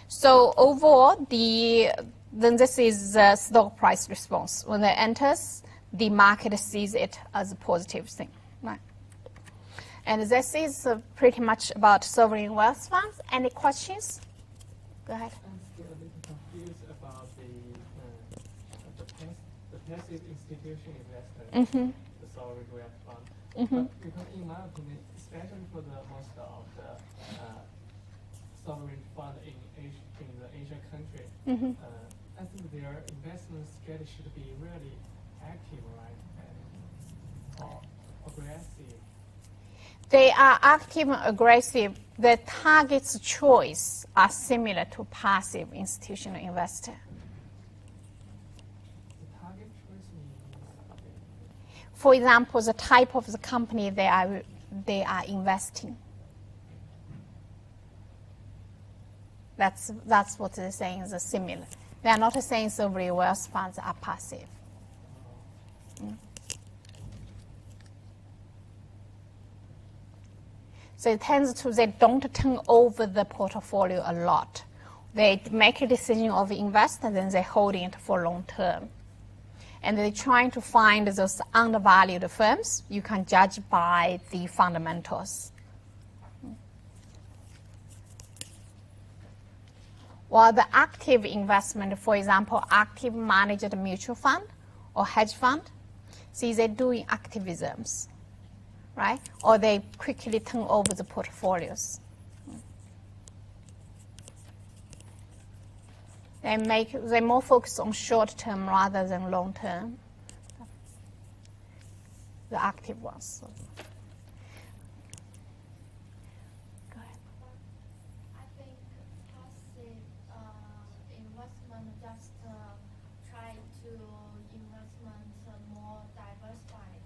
So overall, then this is the stock price response. When it enters, the market sees it as a positive thing, right? And this is pretty much about sovereign wealth funds. Any questions? Go ahead. I'm still a little confused about the passive institution investors, the sovereign wealth fund. Because in my opinion, especially for the most of the sovereign fund in the Asian country, I think their investment strategy should be really active, right, or aggressive. They are active and aggressive. The target's choice are similar to passive institutional investor. The target choice means? For example, the type of the company they are investing. That's what they're saying is similar. They are not saying sovereign wealth funds are passive. So it tends to, they don't turn over the portfolio a lot. They make a decision of invest and then they hold it for long term. And they're trying to find those undervalued firms. You can judge by the fundamentals. While the active investment, for example, active managed mutual fund or hedge fund, see they're doing activisms, right? Or they quickly turn over the portfolios. They more focus on short term rather than long term. The active ones. Go ahead. I think passive investment just try to investment more diversified.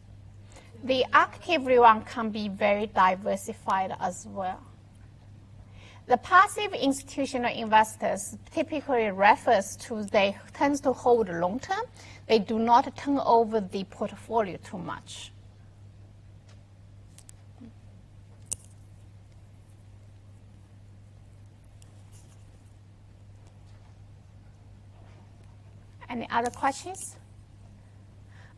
The active one can be very diversified as well. The passive institutional investors typically refers to they tend to hold long term. They do not turn over the portfolio too much. Any other questions?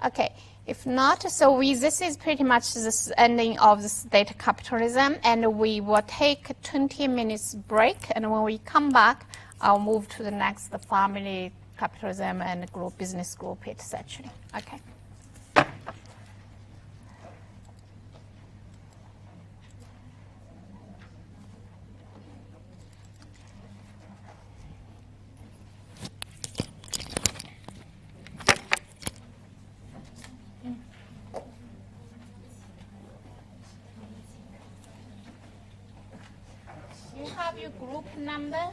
Okay. If not, so this is pretty much the ending of the state capitalism, and we will take a 20 minutes break, and when we come back, I'll move to the next, the family capitalism and group, business group, etc. Okay. You have your group number.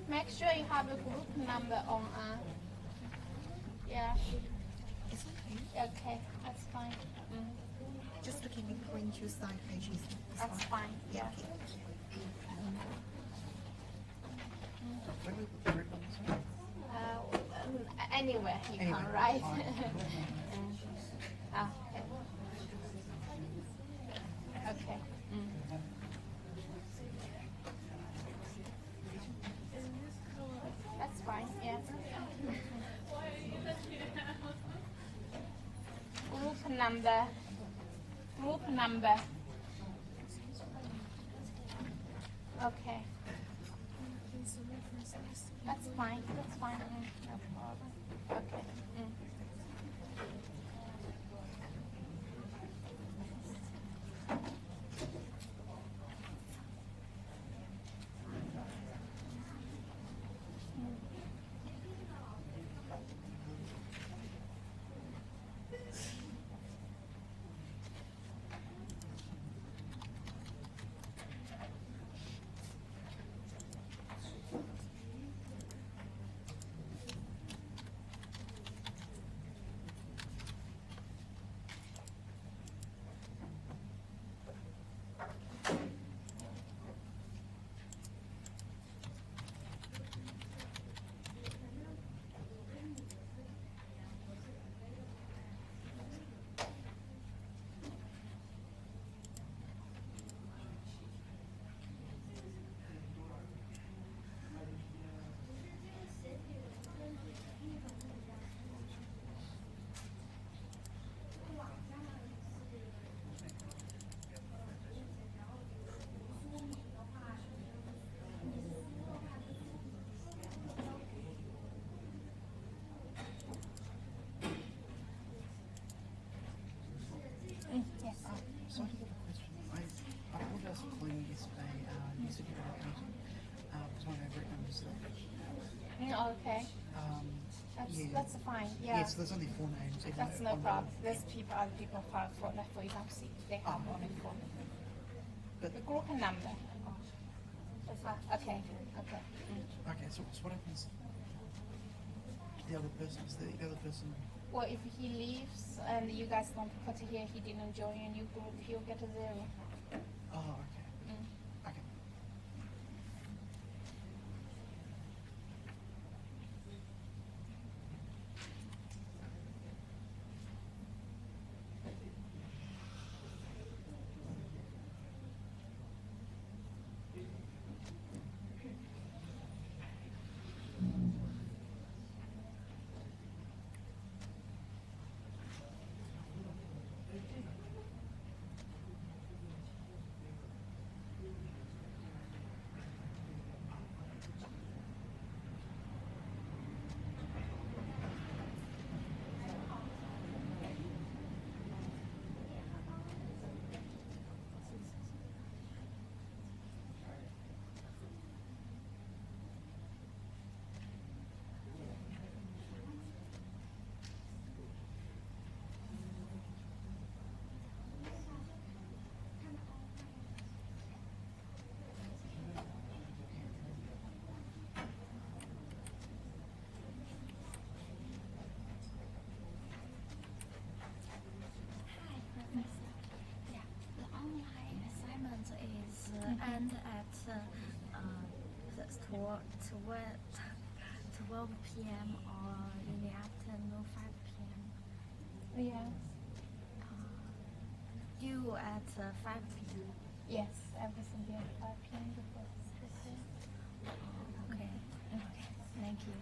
Make sure you have a group number on. Yeah. It's okay. Okay, that's fine. Just can you print your side pages? It's That's fine. Yeah. Where do we put the group numbers on? Anywhere you Anywhere. can write. Okay. That's fine. Yeah. Group number. Group number. Okay. That's fine. That's fine. No problem. Okay. Yes. So I have a question. I apologize for calling you yesterday. You said you were accountant. Was one of our group members there. Okay. That's fine. Yeah. So there's only 4 names. even That's though no one problem. name- There's people, other people have for example, see, they have only four. But, The group number. Okay. Okay. okay, so what happens to the other person? Is the other person... Well, if he leaves and you guys don't put it here, he didn't join your new group, he'll get a 0. Oh, okay. Okay. Yeah, the online assignment is end at 12 p.m. or in the afternoon 5 p.m. Yeah. Due at 5 p.m. Yes, everything be at 5 p.m. before this. Okay. Thank you.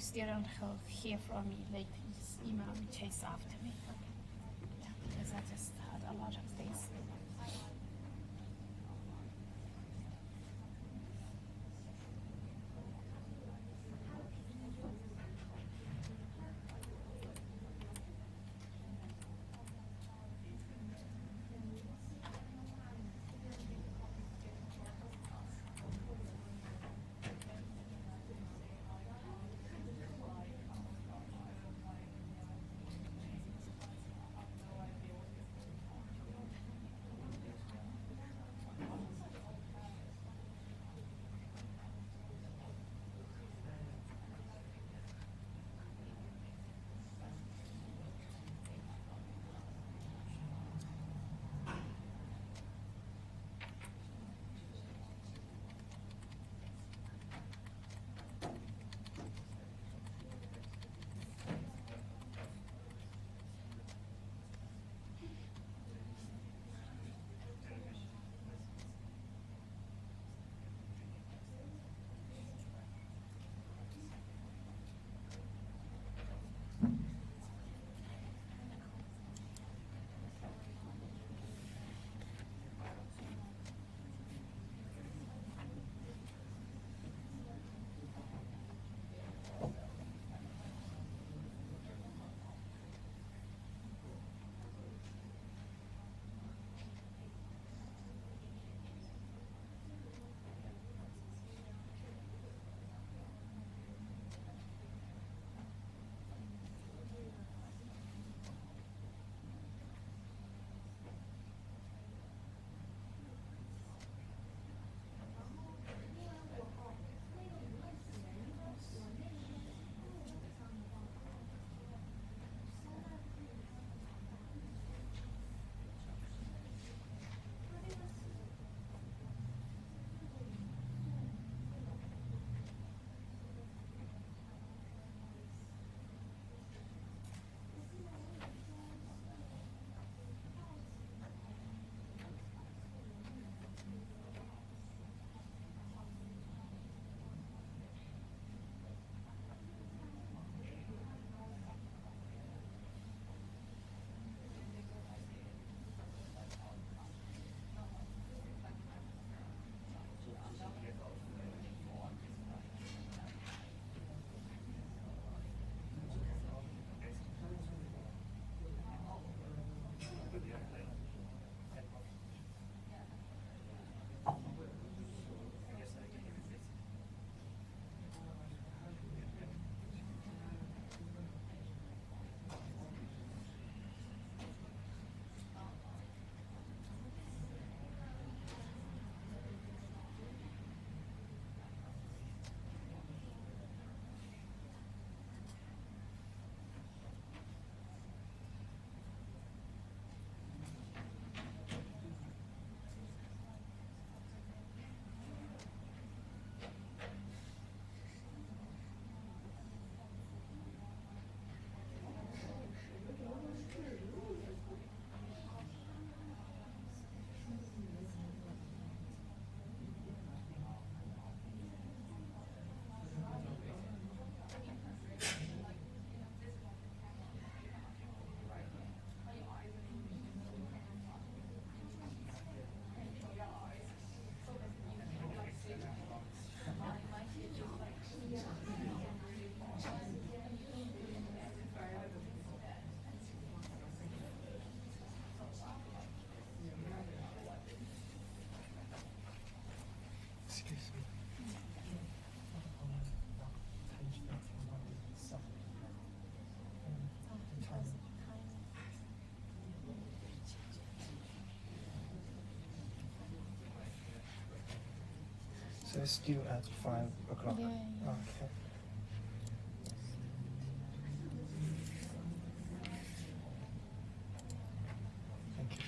still don't hear from me, they just email me, chase after me. Yeah, because I just heard a lot of things. So it's due at 5 o'clock? Yeah, yeah. Okay. Thank you.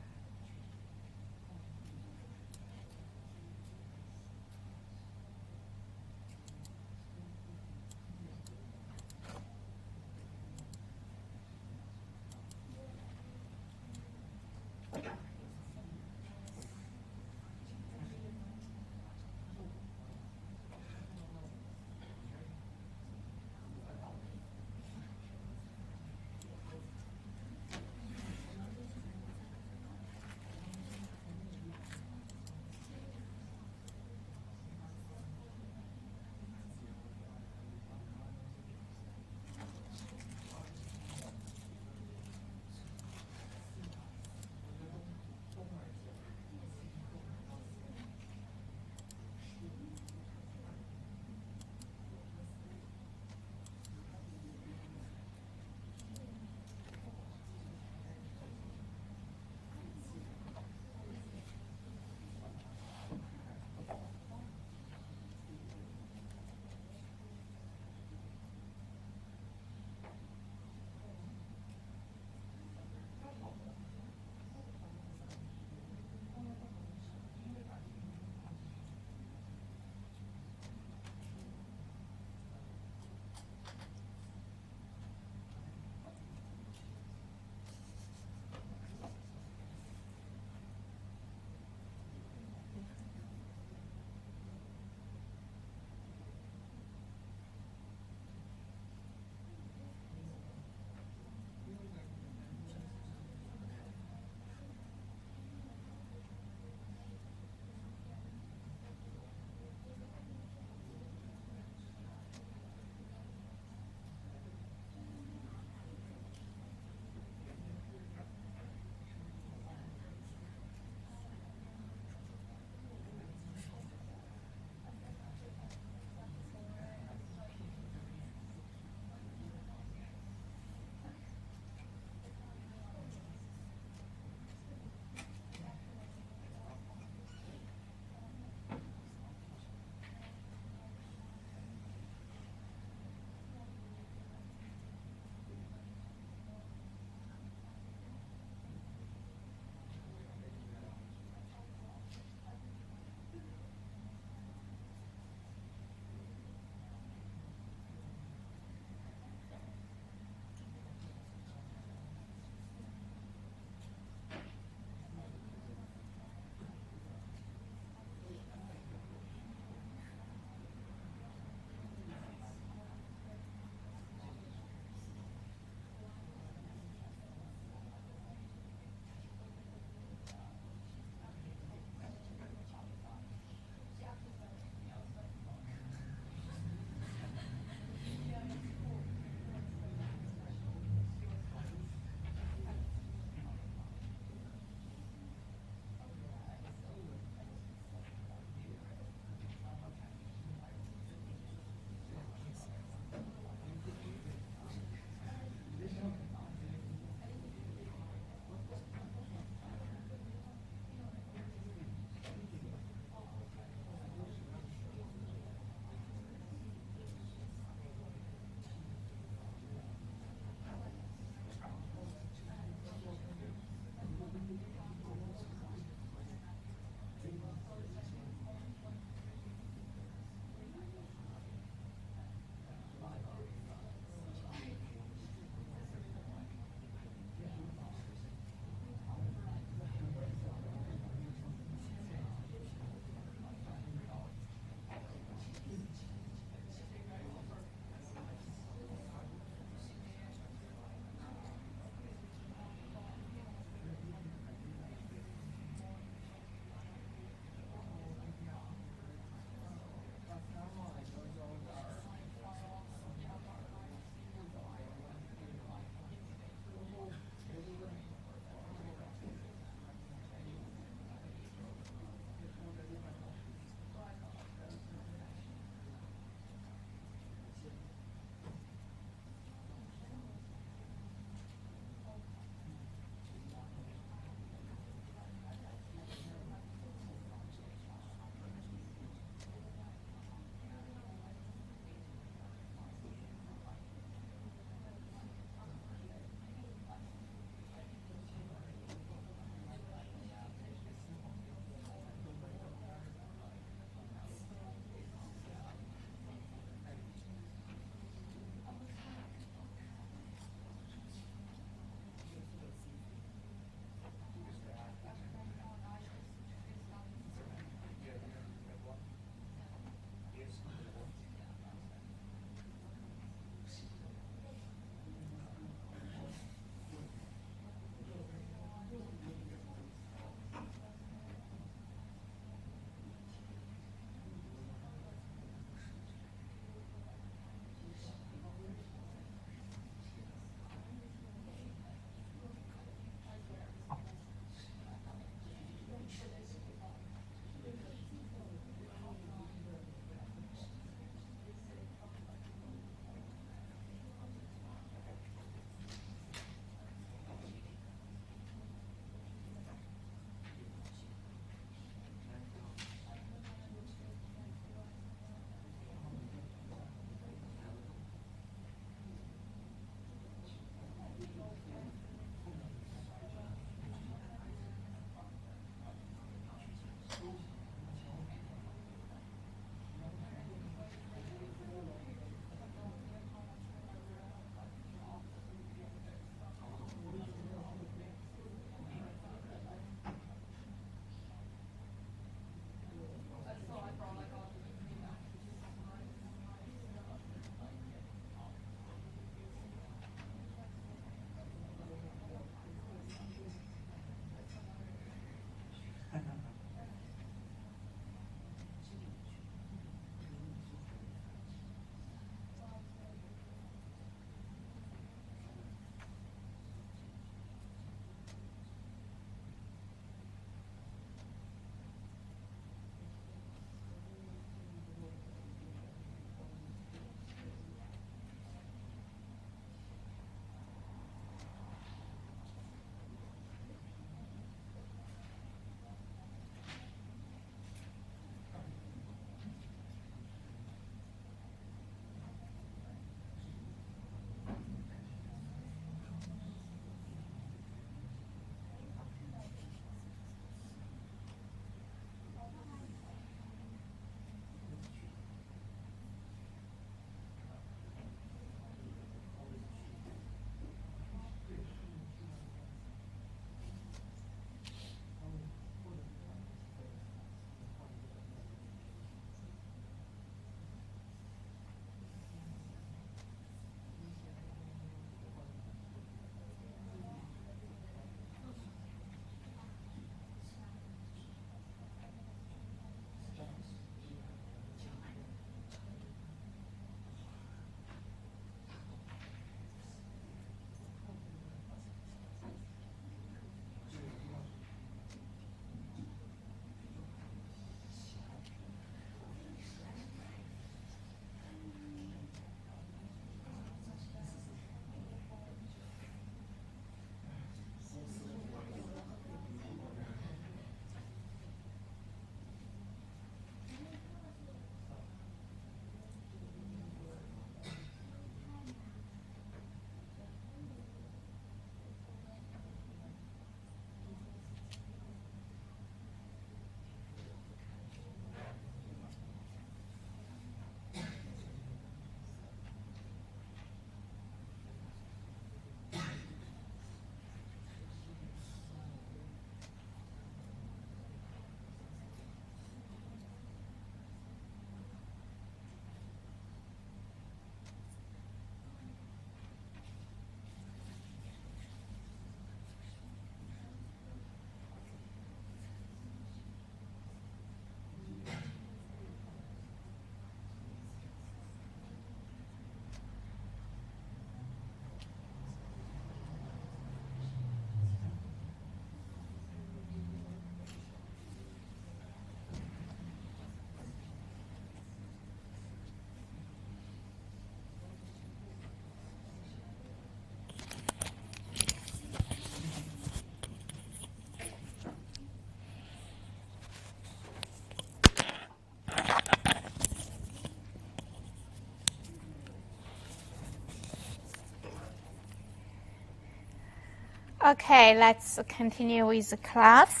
Okay, let's continue with the class.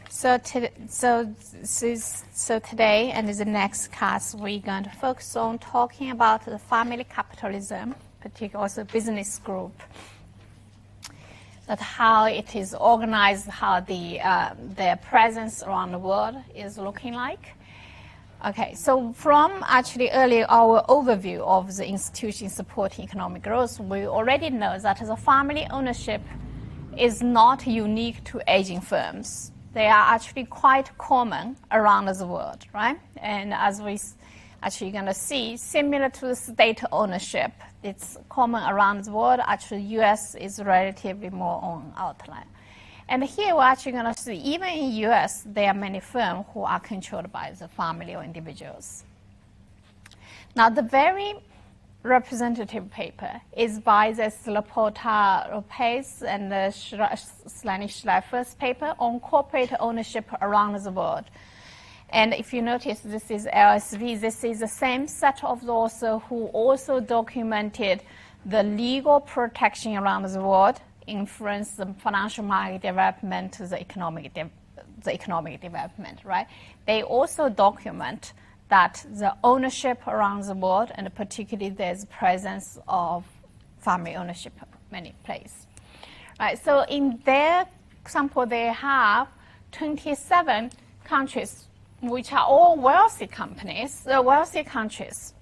So today and the next class, we're going to focus on talking about the family capitalism, particularly also business group, that how it is organized, how their presence around the world is looking like. Okay, so from actually earlier our overview of the institutions supporting economic growth, we already know that the family ownership is not unique to Asian firms. They are actually quite common around the world, right? And as we actually going to see, similar to the state ownership, it's common around the world. Actually, U.S. is relatively more on outline. And here we're actually going to see, even in U.S., there are many firms who are controlled by the family or individuals. Now, the very representative paper is by the Slapota Lopez and the Slanish-Schleifer's paper on corporate ownership around the world. And if you notice, this is LSV. This is the same set of those who also documented the legal protection around the world, influence the financial market development, the economic development, right? They also document that the ownership around the world, and particularly there's presence of family ownership in many places. Right, so in their example, they have 27 countries, which are all wealthy companies, wealthy countries.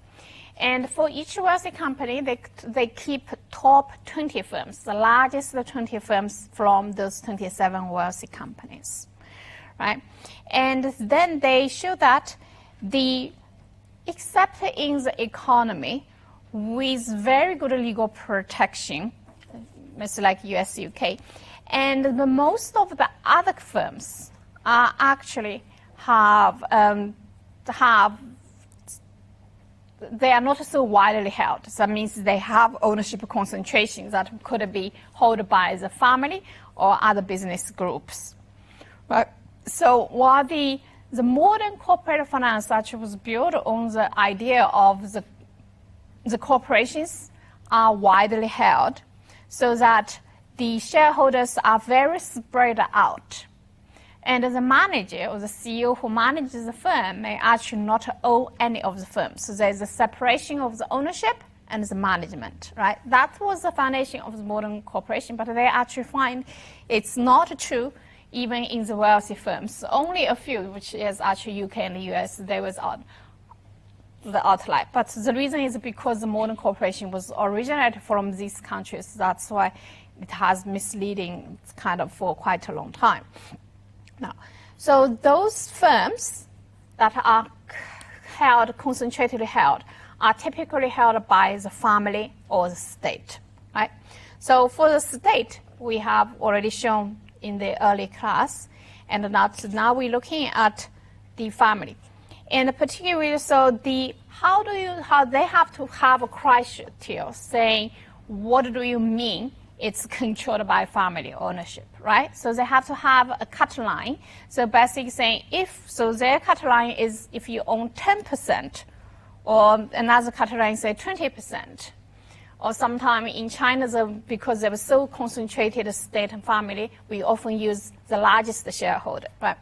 And for each wealthy company, they keep top 20 firms, the largest 20 firms from those 27 wealthy companies, right? And then they show that except in the economy, with very good legal protection, it's like US, UK, and the most of the other firms are actually they are not so widely held. So that means they have ownership concentrations that could be held by the family or other business groups. Right? So while the modern corporate finance actually was built on the idea of the corporations are widely held, so that the shareholders are very spread out. And the manager or the CEO who manages the firm may actually not own any of the firms. So there's a separation of the ownership and the management, right? That was the foundation of the modern corporation, but they actually find it's not true even in the wealthy firms. Only a few, which is actually UK and the US, there was the outlier. But the reason is because the modern corporation was originated from these countries. That's why it has misleading kind of for quite a long time. Now, so those firms that are concentratedly held, are typically held by the family or the state, right? So for the state, we have already shown in the early class, and now we're looking at the family. And particularly, so how they have to have a criteria saying, what do you mean it's controlled by family ownership, right? So they have to have a cut line. So basically saying their cut line is if you own 10%, or another cut line say 20%. Or sometimes in China, because they were so concentrated state and family, we often use the largest shareholder, right?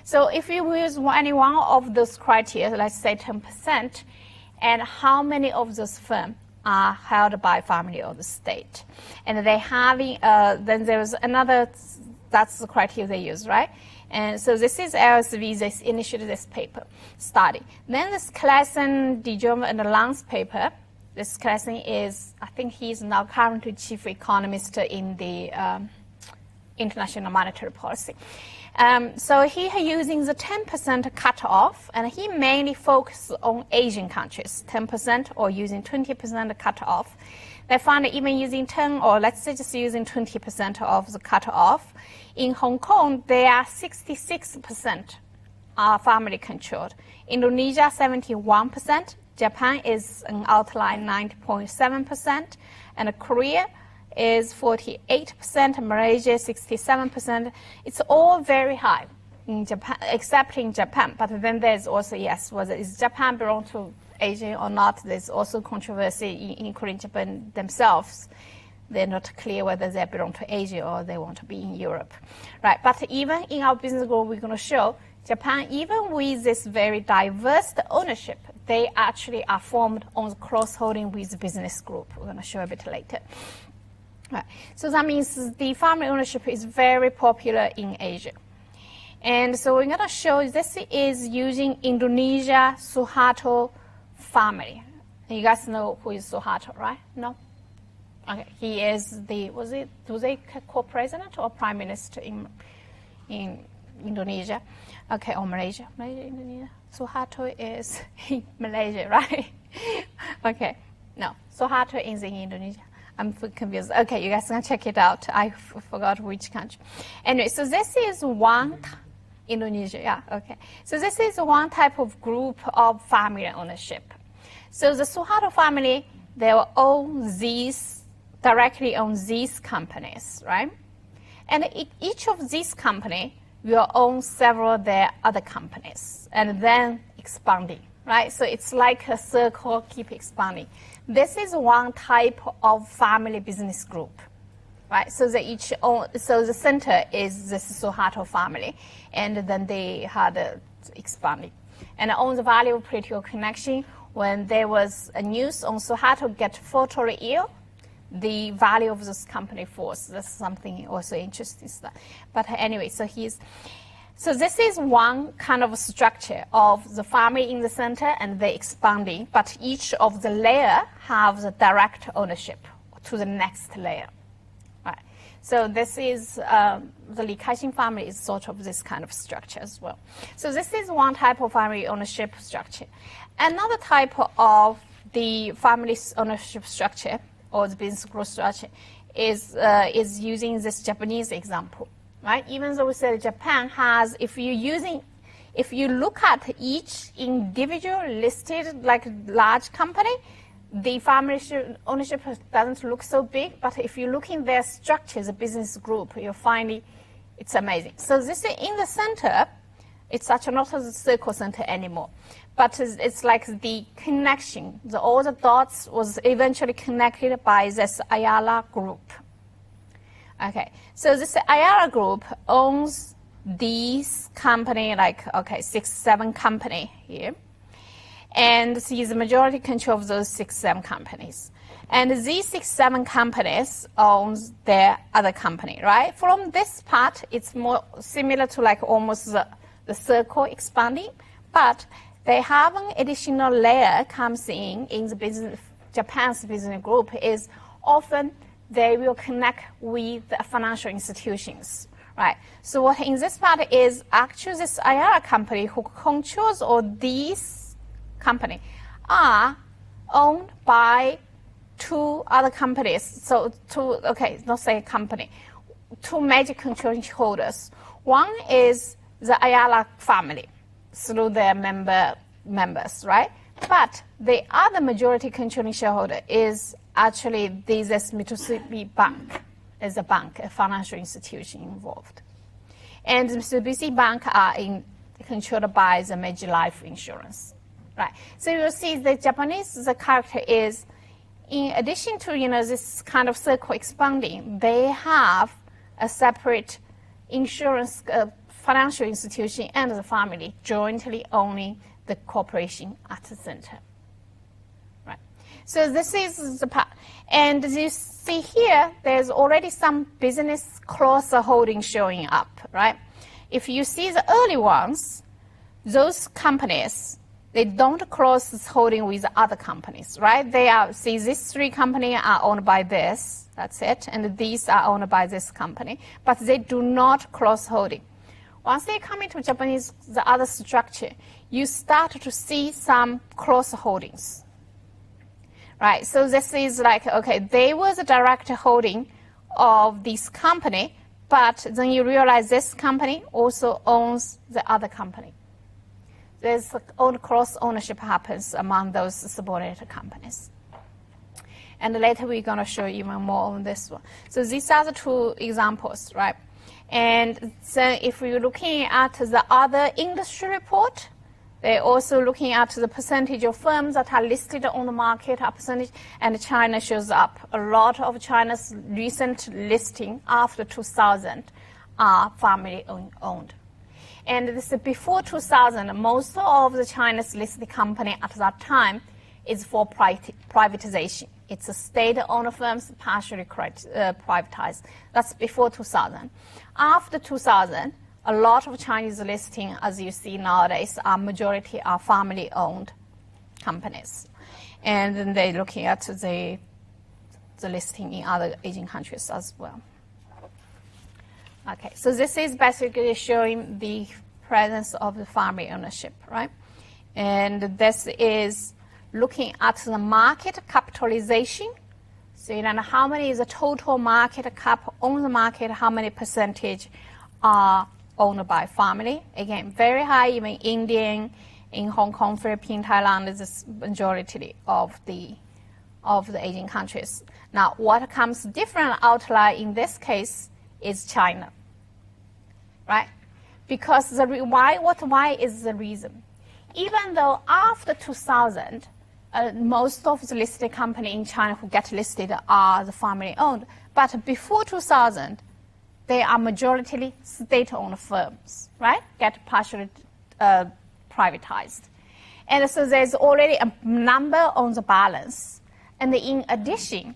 So if you use any one of those criteria, let's say 10%, and how many of those firms are held by family or the state? And they having, then there's another, that's the criteria they use, right? And so this is LSV, they initiated this paper study. Then this Claassen, De Jong, and Lang's paper. This Claassen is, I think he's now currently chief economist in the International Monetary Policy. So he using the 10% cutoff, and he mainly focused on Asian countries, 10% or using 20% cutoff. They found that even using 10, or let's say just using 20% of the cutoff, in Hong Kong, there are 66% are family controlled. Indonesia, 71%. Japan is an outline 90.7%, and Korea is 48%, Malaysia 67%. It's all very high in Japan, except in Japan. But then there's also, yes, whether is Japan belong to Asia or not, there's also controversy, including Japan themselves. they're not clear whether they belong to Asia or they want to be in Europe, right? But even in our business group, we're going to show Japan, even with this very diverse ownership, they actually are formed on cross-holding with the business group. We're going to show a bit later. Right. So that means the family ownership is very popular in Asia. And so we're going to show this is using Indonesia Suharto family. You guys know who is Suharto, right? No? Okay, he is was he co-president or prime minister in Indonesia? Okay, or Malaysia, Indonesia. Suharto is in Malaysia, right? Okay, no, Suharto is in Indonesia. I'm confused. Okay, you guys can check it out. I forgot which country. Anyway, so this is one, Indonesia, yeah, okay. So this is one type of group of family ownership. So the Suharto family, they will own these, directly own these companies, right? And each of these companies will own several of their other companies and then expanding, right? So it's like a circle, keep expanding. This is one type of family business group, right? So they each own, so the center is this Suharto family, and then they had expanding. And on the value of political connection, when there was a news on Suharto get fatally ill, the value of this company falls. That's something also interesting stuff. But anyway, so this is one kind of structure of the family in the center and they expanding, but each of the layer have the direct ownership to the next layer. Right. So this is, the Li Ka-shing family is sort of this kind of structure as well. So this is one type of family ownership structure. Another type of the family ownership structure or the business group structure is using this Japanese example, right? Even though we said Japan has, if you look at each individual listed like large company, the family ownership doesn't look so big, but if you look in their structure, the business group, you'll find it's amazing. So this is in the center, it's actually not a circle center anymore, but it's like the connection. All the dots was eventually connected by this Ayala group. Okay, so this Ayala group owns these company, like, okay, 6-7 company here. And sees the majority control of those 6-7 companies. And these 6-7 companies owns their other company, right? From this part, it's more similar to like almost the circle expanding, but they have an additional layer comes in the business, Japan's business group is often they will connect with the financial institutions, right? So what in this part is actually this Ayala company who controls all these company are owned by 2 other companies. So not say company, 2 major controlling holders. One is the Ayala family through their members, right? But the other majority controlling shareholder is actually this Mitsubishi Bank, as a bank, a financial institution involved. And the Mitsubishi Bank are controlled by the Meiji Life Insurance. Right. So you'll see the Japanese, the character is, in addition to this kind of circle expanding, they have a separate insurance financial institution and the family jointly owning the corporation at the center. Right. So this is the part. And you see here, there's already some business cross-holding showing up, right? If you see the early ones, those companies, they don't cross holding with other companies, right? These 3 companies are owned by this, that's it, and these are owned by this company, but they do not cross holding. Once they come into Japanese, the other structure, you start to see some cross holdings, right? So this is like, okay, they were the direct holding of this company, but then you realize this company also owns the other company. There's cross ownership happens among those subordinate companies. And later we're going to show even more on this one. So these are the 2 examples, right? And so if we're looking at the other industry report, They're also looking at the percentage of firms that are listed on the market, a percentage, and China shows up. A lot of China's recent listing after 2000 are family-owned. And this is before 2000, most of the Chinese listed company at that time is for privatization. It's a state-owned firms, partially privatized. That's before 2000. After 2000, a lot of Chinese listing, as you see nowadays, majority are family-owned companies. And then they're looking at the listing in other Asian countries as well. Okay, so this is basically showing the presence of the family ownership, right? And this is looking at the market capitalization. So you know how many is the total market cap on the market, how many percentage are owned by family. Again, very high, even Indian, in Hong Kong, Philippines, Thailand is the majority of the Asian countries. Now, what comes different outlier in this case is China, right? Because why is the reason? Even though after 2000, most of the listed company in China who get listed are the family owned, but before 2000, they are majority state-owned firms, right? Get partially privatized. And so there's already a number on the balance. And in addition,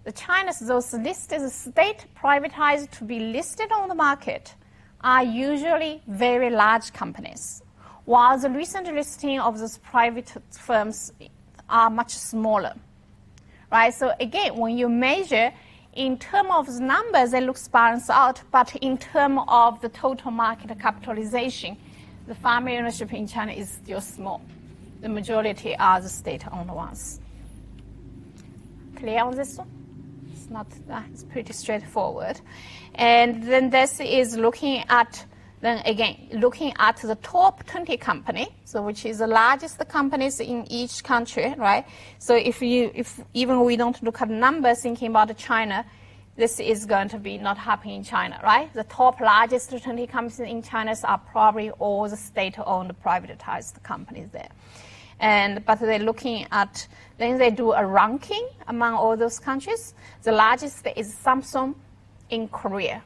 the China's those listed state privatized to be listed on the market are usually very large companies, while the recent listing of those private firms are much smaller, right? So again, when you measure in terms of the numbers, it looks balanced out, but in terms of the total market capitalization, the family ownership in China is still small. The majority are the state-owned ones. Clear on this one? It's not, it's pretty straightforward. And then this is looking at the top 20 company, so which is the largest companies in each country, right? So if even we don't look at numbers thinking about China, this is going to be not happening in China, right? The top largest 20 companies in China are probably all the state-owned privatized companies there. But they're looking at, then they do a ranking among all those countries. The largest is Samsung in Korea.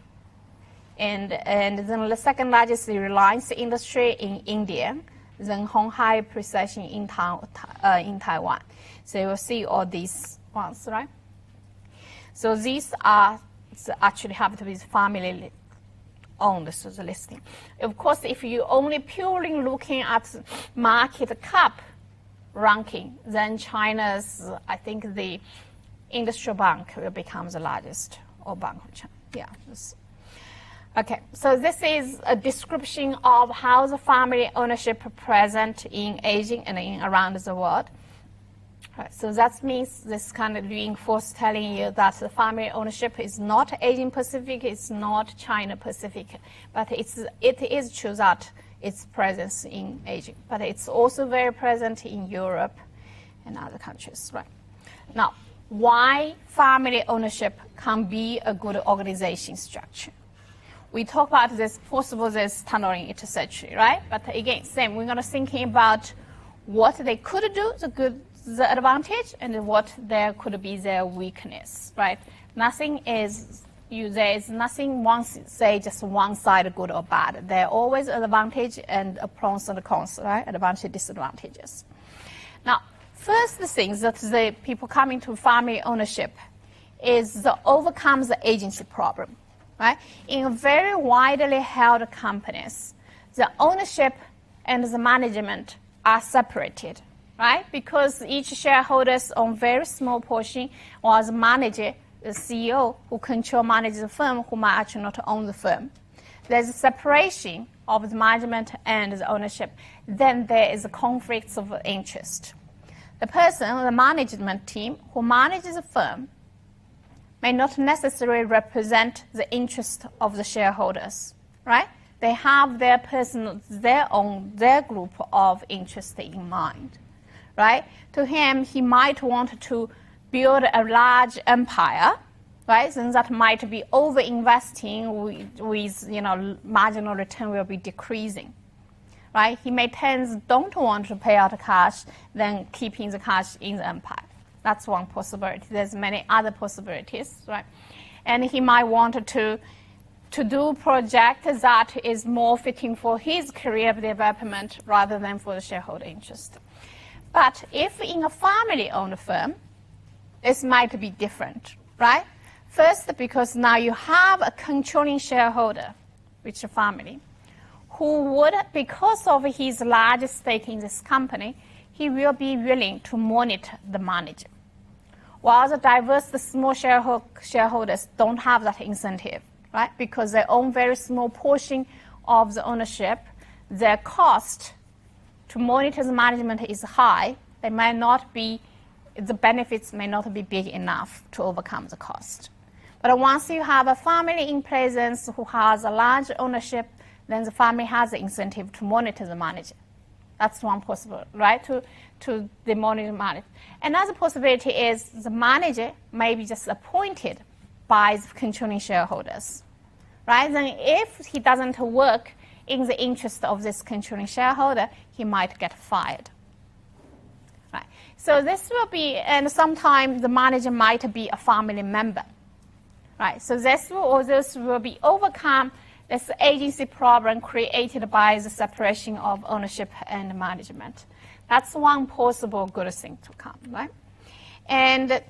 And then the second largest is Reliance Industry in India, then Hon Hai Precision in Taiwan. So you will see all these ones, right? So these are actually have to be family owned, so the listing. Of course, if you only purely looking at market cap ranking, then China's, I think the Industrial Bank will become the largest or bank of China. Yeah. Okay, so this is a description of how the family ownership present in Asia and in around the world. Right, so that means this kind of reinforces telling you that the family ownership is not Asian Pacific, it's not China Pacific, but it is true that its presence in Asia, but it's also very present in Europe and other countries, right? Now, why family ownership can be a good organization structure? We talk about this possible there's tunneling etc., right? But again, same, we're going to thinking about what they could do, the advantage, and what there could be their weakness, right? Nothing is, there is nothing just one side good or bad. There are always an advantage and a pros and a cons, right? Advantage, disadvantages. Now, first thing that the people coming to family ownership is to overcome the agency problem. Right? In very widely held companies, the ownership and the management are separated, right? Because each shareholders own very small portion, while the manager, the CEO, who manages the firm, who might actually not own the firm. There's a separation of the management and the ownership. Then there is a conflicts of interest. The person, the management team, who manages the firm, may not necessarily represent the interest of the shareholders, right? They have their group of interest in mind, right? To him, he might want to build a large empire, right? Then that might be over-investing with marginal return will be decreasing, right? He may don't want to pay out cash than keeping the cash in the empire. That's one possibility. There's many other possibilities, right? And he might want to do project that is more fitting for his career development rather than for the shareholder interest. But if in a family-owned firm, this might be different, right? First, because now you have a controlling shareholder, which is a family, who would, because of his large stake in this company, he will be willing to monitor the manager. While the small shareholders don't have that incentive, right? Because they own very small portion of the ownership, their cost to monitor the management is high. They might not be, the benefits may not be big enough to overcome the cost. But once you have a family in presence who has a large ownership, then the family has the incentive to monitor the manager. That's one possibility, right? To the monitor manager. Another possibility is the manager may be just appointed by the controlling shareholders, right? Then if he doesn't work in the interest of this controlling shareholder, he might get fired. Right. So this will be, and sometimes the manager might be a family member. Right. So this will be overcome this agency problem created by the separation of ownership and management. That's one possible good thing to come, right? And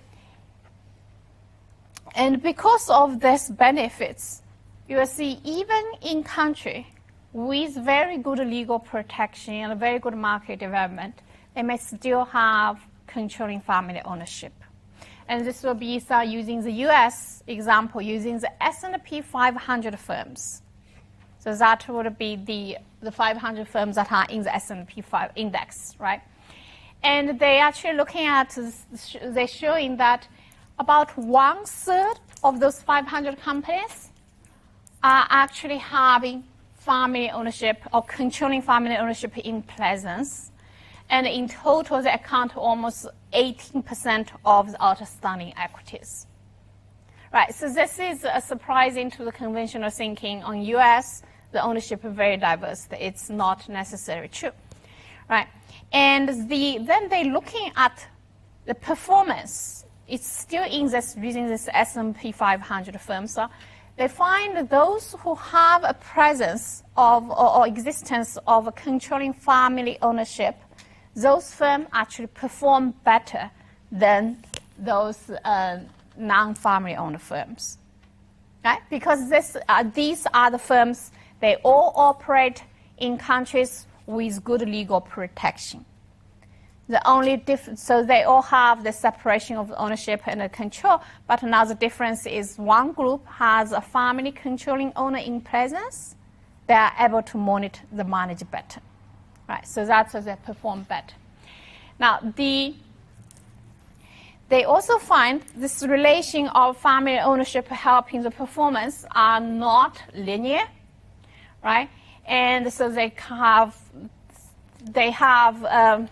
because of these benefits, you will see even in country with very good legal protection and very good market development, they may still have controlling family ownership. And this will be using the U.S. example, using the S&P 500 firms. So that would be the 500 firms that are in the S&P 5 index, right? And they actually looking at, they're showing that about 1/3 of those 500 companies are actually having family ownership or controlling family ownership in presence. And in total, they account for almost 18% of the outstanding equities. Right, so this is surprising to the conventional thinking on U.S. The ownership is very diverse. It's not necessarily true, right? And then they're looking at the performance. It's still in this, using this S&P 500 firms. So they find those who have a presence of or existence of a controlling family ownership, those firms actually perform better than those non-family owned firms, right? Because these are the firms, they all operate in countries with good legal protection. The only difference, so they all have the separation of ownership and the control, but another difference is one group has a family controlling owner in presence, they are able to monitor the manager better, right? So that's how they perform better. Now, they also find this relation of family ownership helping the performance are not linear, right? And so they have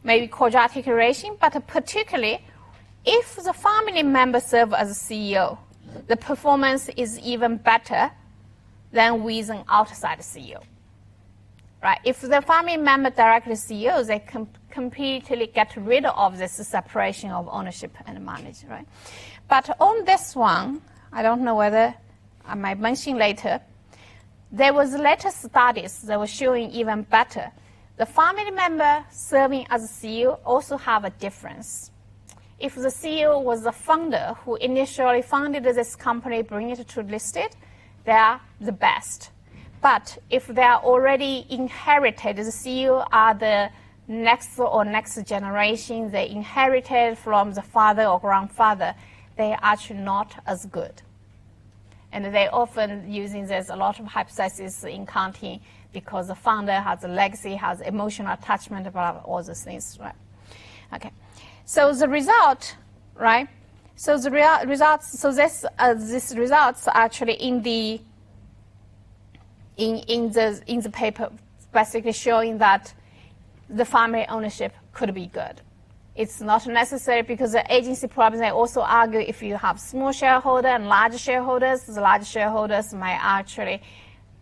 maybe quadratic relation, but particularly if the family member serve as a CEO, the performance is even better than with an outside CEO. Right? If the family member directly CEO, they completely get rid of this separation of ownership and management. Right? But on this one, I don't know whether I might mention later, there was later studies that were showing even better. The family member serving as a CEO also have a difference. If the CEO was the founder who initially founded this company, bring it to listed, they are the best. But if they are already inherited, the CEO are the next generation, they inherited from the father or grandfather, they are actually not as good. And they often using there's a lot of hypotheses in counting because the founder has a legacy, has emotional attachment, about all those things, right? Okay. So the result, right? So the results. So this results actually in the paper, basically showing that the family ownership could be good. It's not necessary because the agency problems, they also argue if you have small shareholder and large shareholders, the large shareholders might actually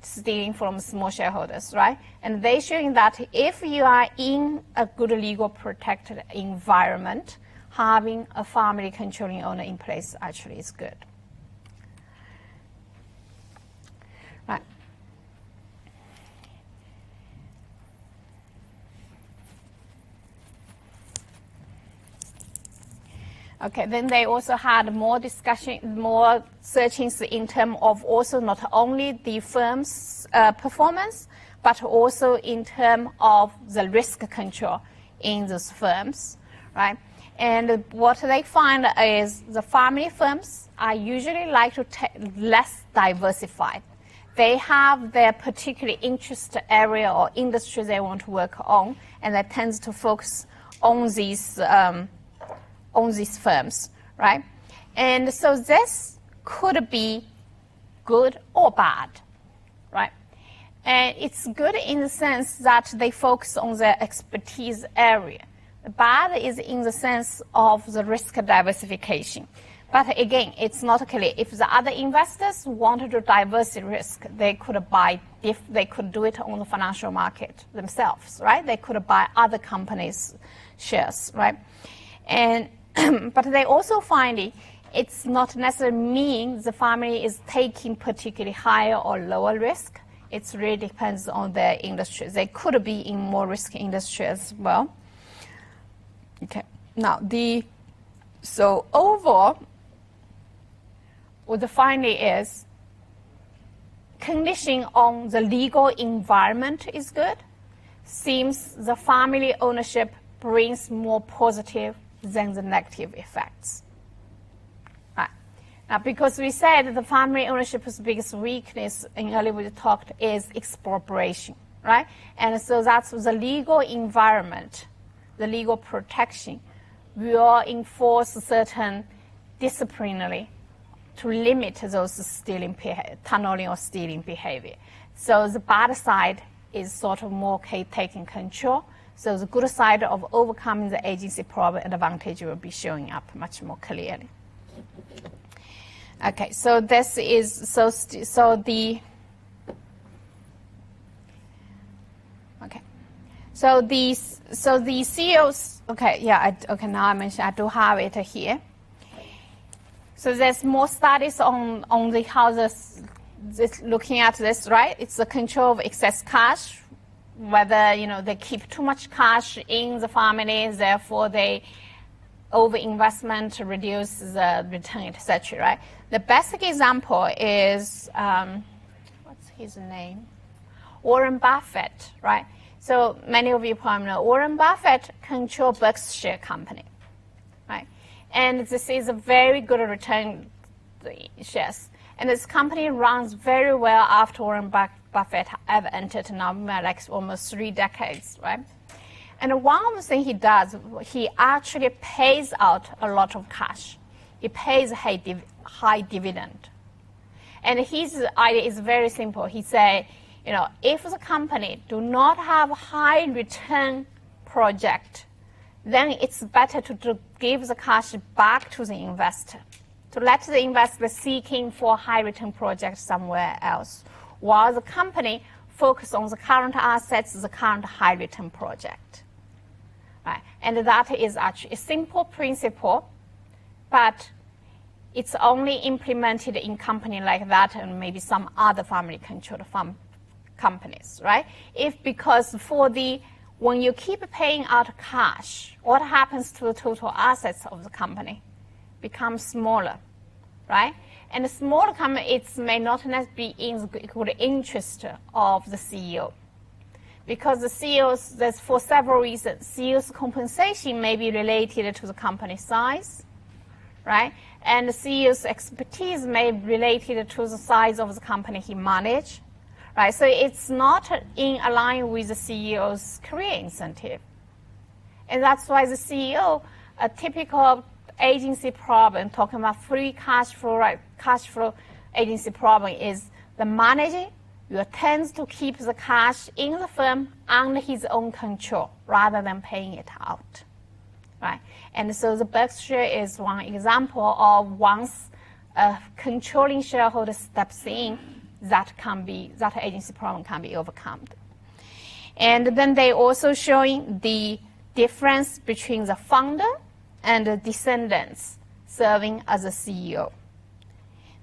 stealing from small shareholders, right? And they showing that if you are in a good legal protected environment, having a family controlling owner in place actually is good. Right. Okay, then they also had more discussion, more searchings in terms of also not only the firm's performance, but also in terms of the risk control in those firms, right? And what they find is the family firms are usually like to less diversified. They have their particular interest area or industry they want to work on, and that tends to focus on these firms, right? And so this could be good or bad, right? And it's good in the sense that they focus on their expertise area. Bad is in the sense of the risk diversification. But again, it's not clear. If the other investors wanted to diversify risk, they could they could do it on the financial market themselves, right? They could buy other companies' shares, right? And but they also find it's not necessarily mean the family is taking particularly higher or lower risk. It really depends on their industry. They could be in more risky industry as well. Okay. Now so overall, what the finding is condition on the legal environment is good. Seems the family ownership brings more positive than the negative effects. Right. Now, because we said the family ownership's biggest weakness in earlier we talked is expropriation, right? And so that's the legal environment, the legal protection will enforce certain disciplinary to limit those stealing tunneling or stealing behavior. So the bad side is sort of more taking control. So the good side of overcoming the agency problem advantage will be showing up much more clearly. Okay, so this is so the CEOs. Okay, yeah. Now I mentioned I do have it here. So there's more studies on the how this looking at this, right? It's the control of excess cash. Whether they keep too much cash in the family, therefore they overinvestment reduce the return, etc. Right? The best example is what's his name? Warren Buffett, right? So many of you probably know Warren Buffett controls Berkshire Company, right? And this is a very good return shares. And this company runs very well after Warren Buffett ever entered now, like almost 3 decades, right? And one of the things he does, he actually pays out a lot of cash. He pays high dividend. And his idea is very simple. He say, if the company do not have high return project, then it's better to give the cash back to the investor, to let the investor seeking for high return project somewhere else, while the company focus on the current assets, the current high return project. Right? And that is actually a simple principle, but it's only implemented in company like that and maybe some other family controlled companies, right? Because when you keep paying out cash, what happens to the total assets of the company? Becomes smaller, right? And a smaller company, it may not necessarily be in the good interest of the CEO. Because the CEOs, there's for several reasons. CEO's compensation may be related to the company size, right? And the CEO's expertise may be related to the size of the company he manages, right? So it's not in line with the CEO's career incentive. And that's why the CEO, a typical agency problem, talking about free cash flow, right? Cash flow agency problem is the manager tends to keep the cash in the firm under his own control rather than paying it out, right? And so the Berkshire is one example of once a controlling shareholder steps in, that agency problem can be overcome. And then they also showing the difference between the founder and the descendants serving as a CEO.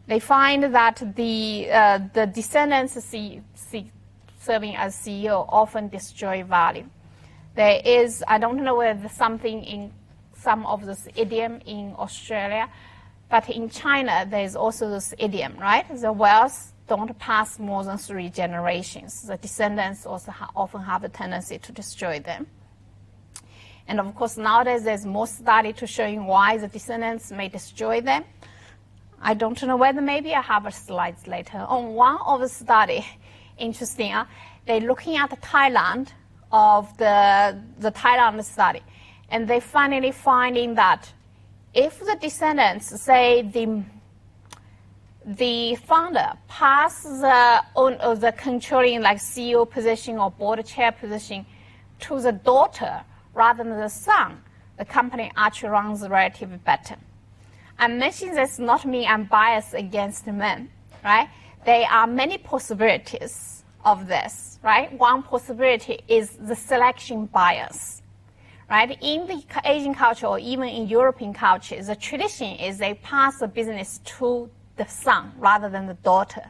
They find that the descendants serving as CEO often destroy value. There is, I don't know whether there's something in some of this idiom in Australia, but in China there is also this idiom, right? The wealth don't pass more than 3 generations. The descendants also often have a tendency to destroy them. And of course, nowadays there's more study to showing why the descendants may destroy them. I don't know whether maybe I have a slides later. On one of the study, interesting, they're looking at Thailand of the Thailand study, and they finally finding that if the descendants, say the founder passes the controlling like CEO position or board chair position to the daughter rather than the son, the company actually runs relatively better. I'm mentioning this not mean I'm biased against men, right? There are many possibilities of this, right? One possibility is the selection bias, right? In the Asian culture or even in European culture, the tradition is they pass the business to the son rather than the daughter,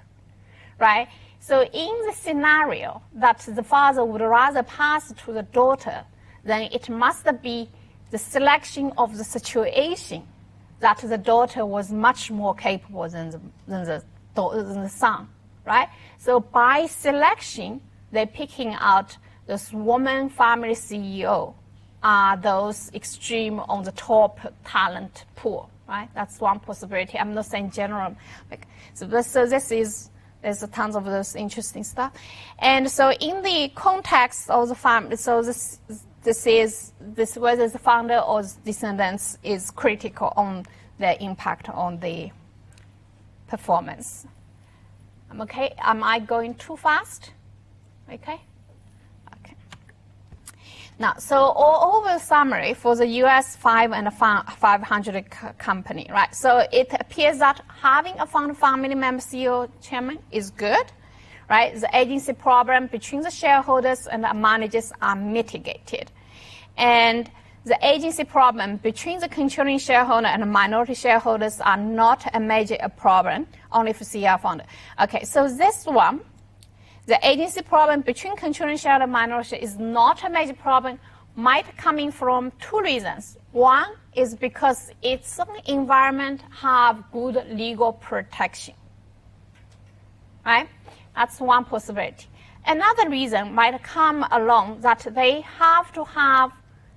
right? So in the scenario that the father would rather pass to the daughter, then it must be the selection of the situation that the daughter was much more capable than the son, right? So by selection, they're picking out this woman family CEO are those extreme on the top talent pool, right? That's one possibility. I'm not saying general. So this is, there's tons of those interesting stuff. And so in the context of the family, so this whether the founder or descendants is critical on the impact on the performance. Okay, am I going too fast? Okay. Now, so all over summary for the US 5 and 500 company, right? So it appears that having a founder family member CEO chairman is good, right? The agency problem between the shareholders and the managers are mitigated. And the agency problem between the controlling shareholder and the minority shareholders are not a major problem, only for CEO founder. Okay, so this one, the agency problem between controlling shareholder and minority is not a major problem, might coming from 2 reasons. One is because its environment have good legal protection, right? That's one possibility. Another reason might come along that they have to have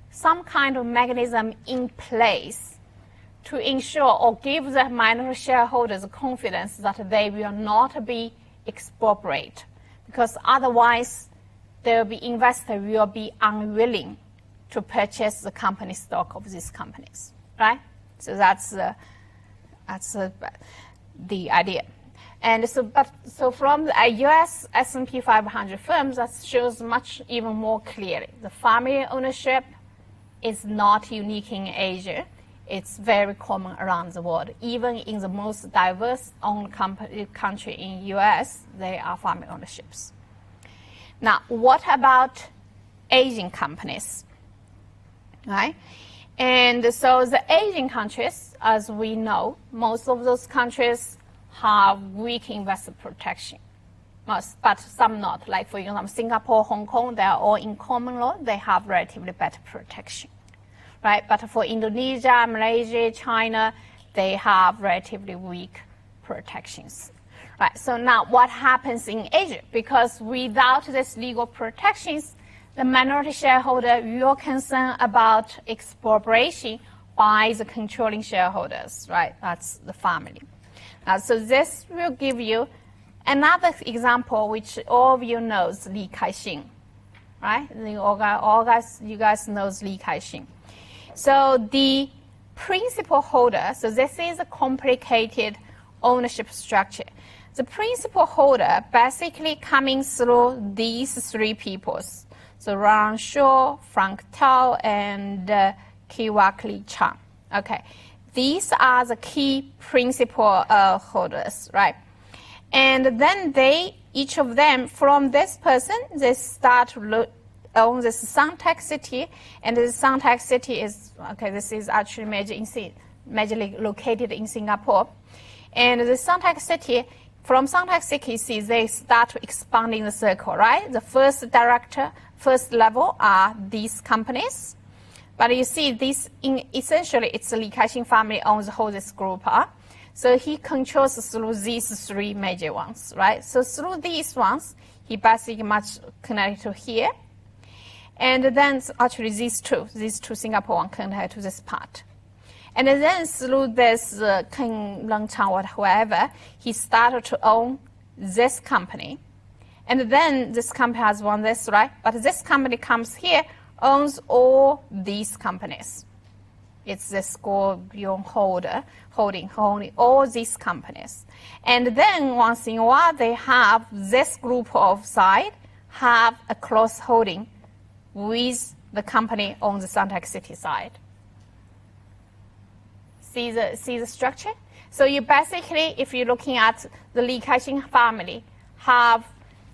some kind of mechanism in place to ensure or give the minority shareholders confidence that they will not be expropriated, because otherwise there will be investors will be unwilling to purchase the company stock of these companies, right? So that's the idea. And so from the US S&P 500 firms, that shows much even more clearly. The family ownership is not unique in Asia. It's very common around the world. Even in the most diverse owned country in US, there are family ownerships. Now, what about Asian companies, right? And so the Asian countries, as we know, most of those countries have weak investor protection. Most, but some not. Like for example, Singapore, Hong Kong, they are all in common law. They have relatively better protection, right? But for Indonesia, Malaysia, China, they have relatively weak protections, right? So now what happens in Asia? Because without this legal protections, the minority shareholder will concern about expropriation by the controlling shareholders, right? That's the family. So this will give you another example, which all of you knows, Li Ka-shing, right? You guys knows Li Ka-shing. So the principal holder, so this is a complicated ownership structure. The principal holder basically coming through these 3 peoples. So Ran Shaw, Frank Tao, and Kiwak Li Chang. Okay, these are the key principal holders, right? And then each of them, from this person, they start to own this Suntec City, and this Suntec City is, this is actually majorly located in Singapore. And the Suntec City, from Suntec City, they start expanding the circle, right? The first director, first level are these companies. But you see, essentially, it's the Li Ka-shing family owns the whole this group. So he controls through these three major ones, right? So through these ones, he basically much connected to here. And then actually these two Singapore one connected to this part. And then through this Ken Leng Chang or whoever, he started to own this company. And then this company has won this, right? But this company comes here, owns all these companies. It's the Scorpion holding all these companies. And then once in a while, they have this group of side have a cross holding with the company on the Suntec City side. See the structure? So you basically, if you're looking at the Li Ka-shing family,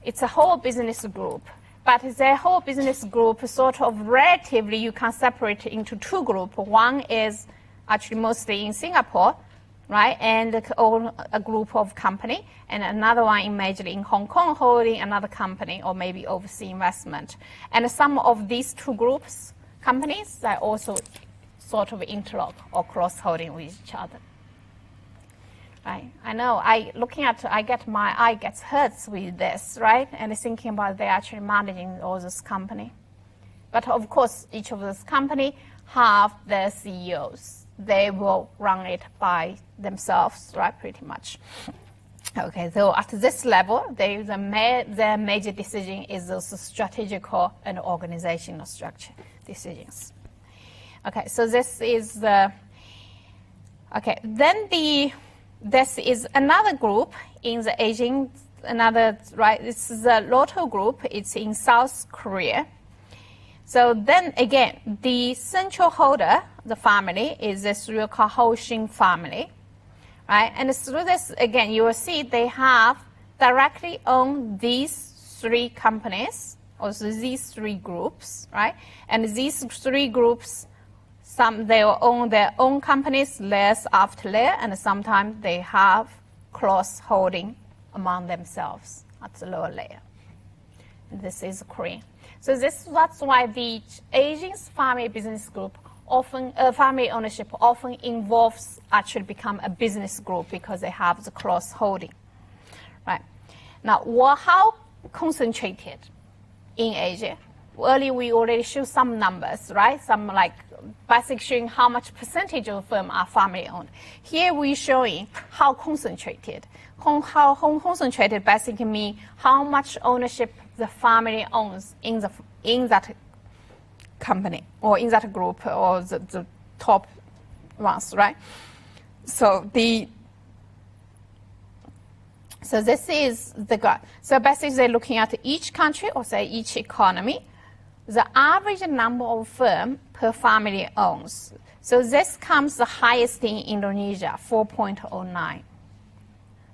it's a whole business group. But the whole business group sort of relatively, you can separate it into two groups. One is actually mostly in Singapore, right, and a group of company, and another one majorly in Hong Kong holding another company or maybe overseas investment. And some of these two groups, companies, they also sort of interlock or cross-holding with each other. Right. I know. My eye gets hurt with this, right? And thinking about they actually managing all this company. But of course, each of those company have their CEOs. They will run it by themselves, right? Pretty much. Okay. So at this level, their major decision is those strategical and organizational structure decisions. Okay. So this is the. Okay. Then this is another group in the Asian, this is a Lotto group. It's in South Korea. So then again, the central holder, the family, is this Ryu Ka-ho-shin family, right? And through this, again, you will see they have directly owned these three companies, also these three groups, right? And these three groups, they will own their own companies layer after layer, and sometimes they have cross-holding among themselves at the lower layer. And this is Korean. So that's why the Asian family business group family ownership often involves actually become a business group because they have the cross-holding, right? Now, how concentrated in Asia? Earlier, we already showed some numbers, right? Some basically showing how much percentage of firm are family owned. Here we're showing how concentrated. How concentrated basically means how much ownership the family owns in that company or in that group or the top ones, right? So this is the graph. So basically they're looking at each country or say each economy, the average number of firms per family owns. So this comes the highest in Indonesia, 4.09,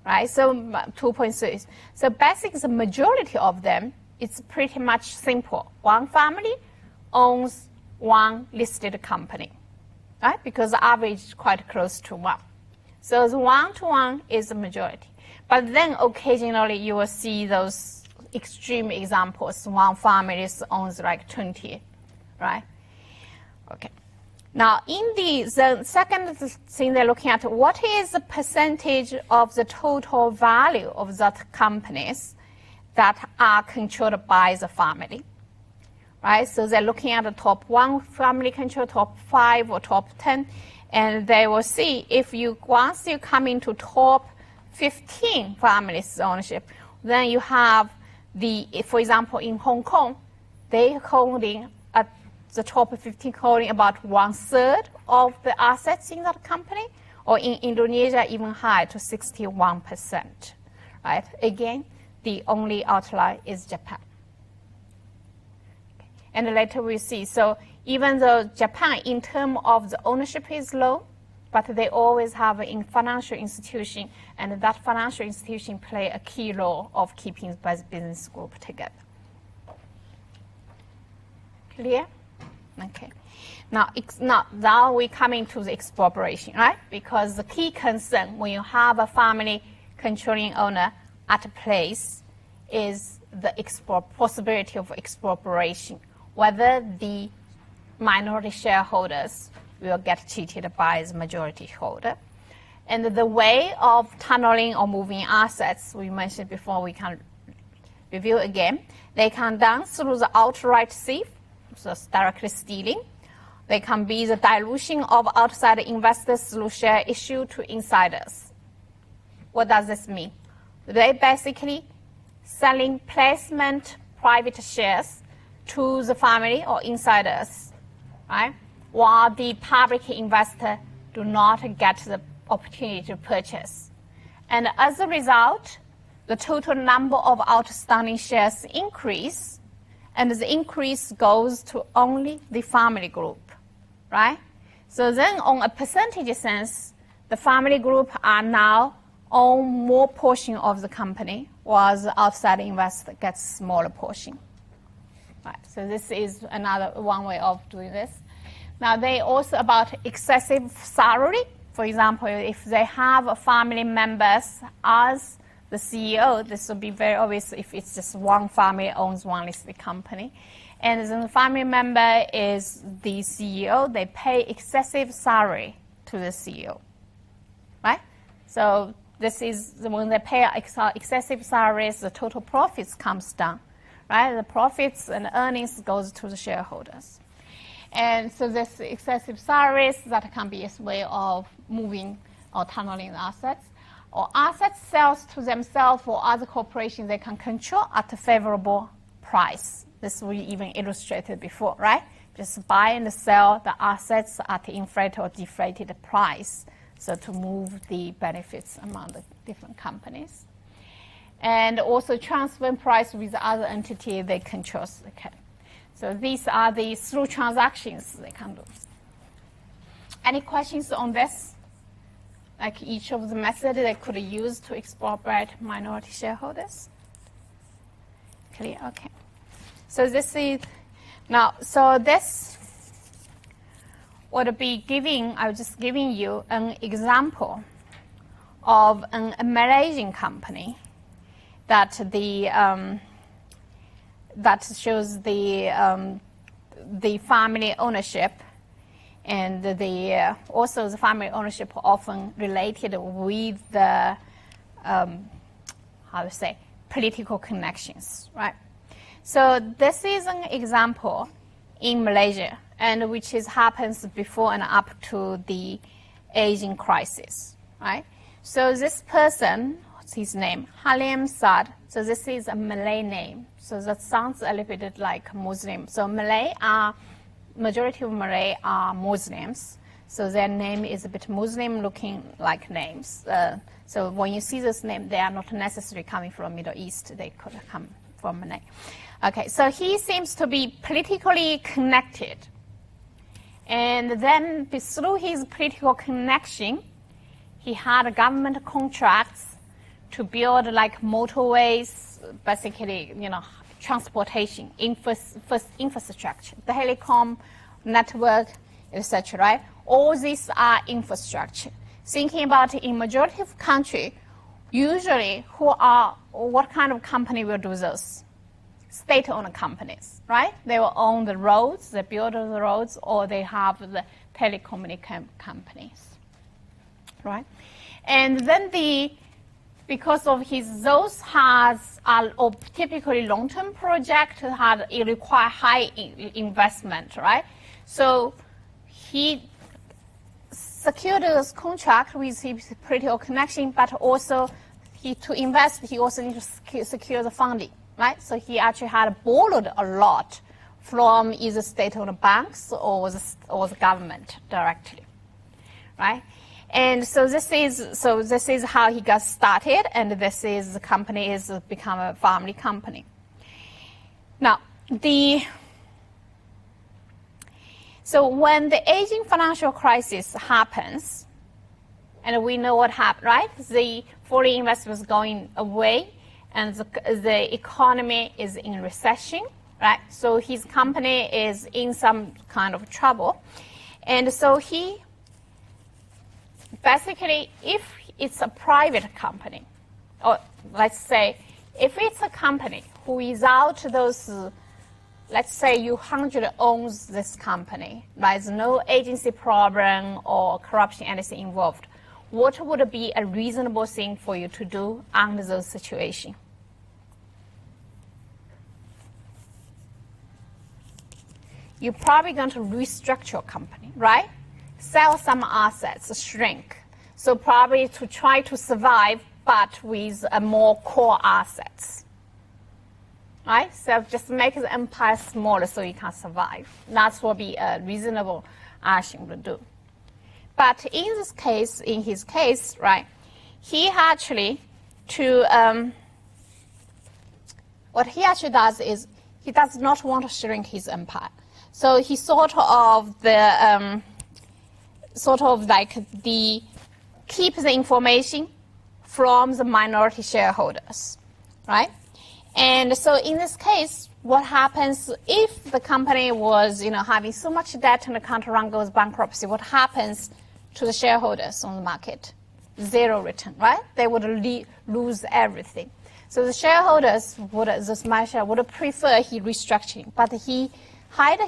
right? So 2.3. So basically the majority of them, it's pretty much simple. One family owns one listed company, right? Because the average is quite close to 1. So the 1-to-1 is the majority. But then occasionally you will see those extreme examples. One family owns 20, right? Okay. Now, in the second thing they're looking at, what is the percentage of the total value of that companies that are controlled by the family, right? So they're looking at the top 1 family control, top 5 or top 10, and they will see if once you come into top 15 families ownership, then you have for example, in Hong Kong, they holding at the top 15 holding about 1/3 of the assets in that company, or in Indonesia even higher to 61%, right? Again, the only outlier is Japan. Okay. And later we see, so even though Japan in terms of the ownership is low, but they always have a financial institution, and that financial institution play a key role of keeping the business group together. Clear? Okay. Now we're coming to the expropriation, right? Because the key concern when you have a family controlling owner at a place is the possibility of expropriation, whether the minority shareholders will get cheated by the majority holder. And the way of tunneling or moving assets, we mentioned before, we can review again. They can done through the outright thief, so it's directly stealing. They can be the dilution of outside investors through share issue to insiders. What does this mean? They basically selling placement private shares to the family or insiders, right? While the public investor do not get the opportunity to purchase. And as a result, the total number of outstanding shares increase, and the increase goes to only the family group, right? So then on a percentage sense, the family group are now own more portion of the company, while the outside investor gets smaller portion. Right, so this is another one way of doing this. Now they also about excessive salary. For example, if they have family members as the CEO, this will be very obvious if it's just one family owns one listed company. And then the family member is the CEO, they pay excessive salary to the CEO, right? So this is when they pay excessive salaries, the total profits comes down, right? The profits and earnings goes to the shareholders. And so this excessive salaries, that can be a way of moving or tunneling the assets. Or assets sales to themselves or other corporations they can control at a favorable price. This we even illustrated before, right? Just buy and sell the assets at the inflated or deflated price, so to move the benefits among the different companies. And also transfer price with other entity they control. Okay. So these are the through transactions they can do. Any questions on this? Like each of the methods they could use to expropriate minority shareholders? Clear? Okay. So this is now. So this would be giving. I was just giving you an example of a Malaysian company that that shows the family ownership, and also the family ownership often related with the political connections, right? So this is an example in Malaysia, and which happens before and up to the Asian crisis, right? So this person, what's his name? Halim Saad. So this is a Malay name. So that sounds a little bit like Muslim. So majority of Malay are Muslims. So their name is a bit Muslim-looking like names. So when you see this name, they are not necessarily coming from Middle East. They could come from Malay. Okay, so he seems to be politically connected. And then through his political connection, he had government contracts to build like motorways, basically, transportation, infrastructure, the telecom network, etc., right? All these are infrastructure. Thinking about in majority of country, usually what kind of company will do this? State-owned companies, right? They will own the roads, they build the roads, or they have the telecommunication companies, right? And then because of those are typically long-term project, it require high investment, right? So he secured this contract with his political connection, but also to invest, he also needs to secure the funding, right? So he actually had borrowed a lot from either state-owned banks or the government directly, right? And so this is how he got started, and this is the company is become a family company. Now so when the Asian financial crisis happens, And we know what happened, right? The foreign investors going away, and the economy is in recession, right? So his company is in some kind of trouble. And so he, basically, if it's a private company, or let's say, if it's a company who without those, let's say you 100 owns this company, there's no agency problem or corruption, anything involved, what would be a reasonable thing for you to do under those situations? You're probably going to restructure your company, right? Sell some assets, shrink. So probably to try to survive, but with a more core assets, right? So just make the empire smaller so you can survive. That will be a reasonable action to do. But in this case, in his case, right, he actually what he actually does is he does not want to shrink his empire. So he sort of keep the information from the minority shareholders, right? And so in this case, what happens if the company was, having so much debt and the country run goes bankruptcy? What happens to the shareholders on the market? Zero return, right? They would lose everything. So the shareholders would prefer he restructuring, but he hide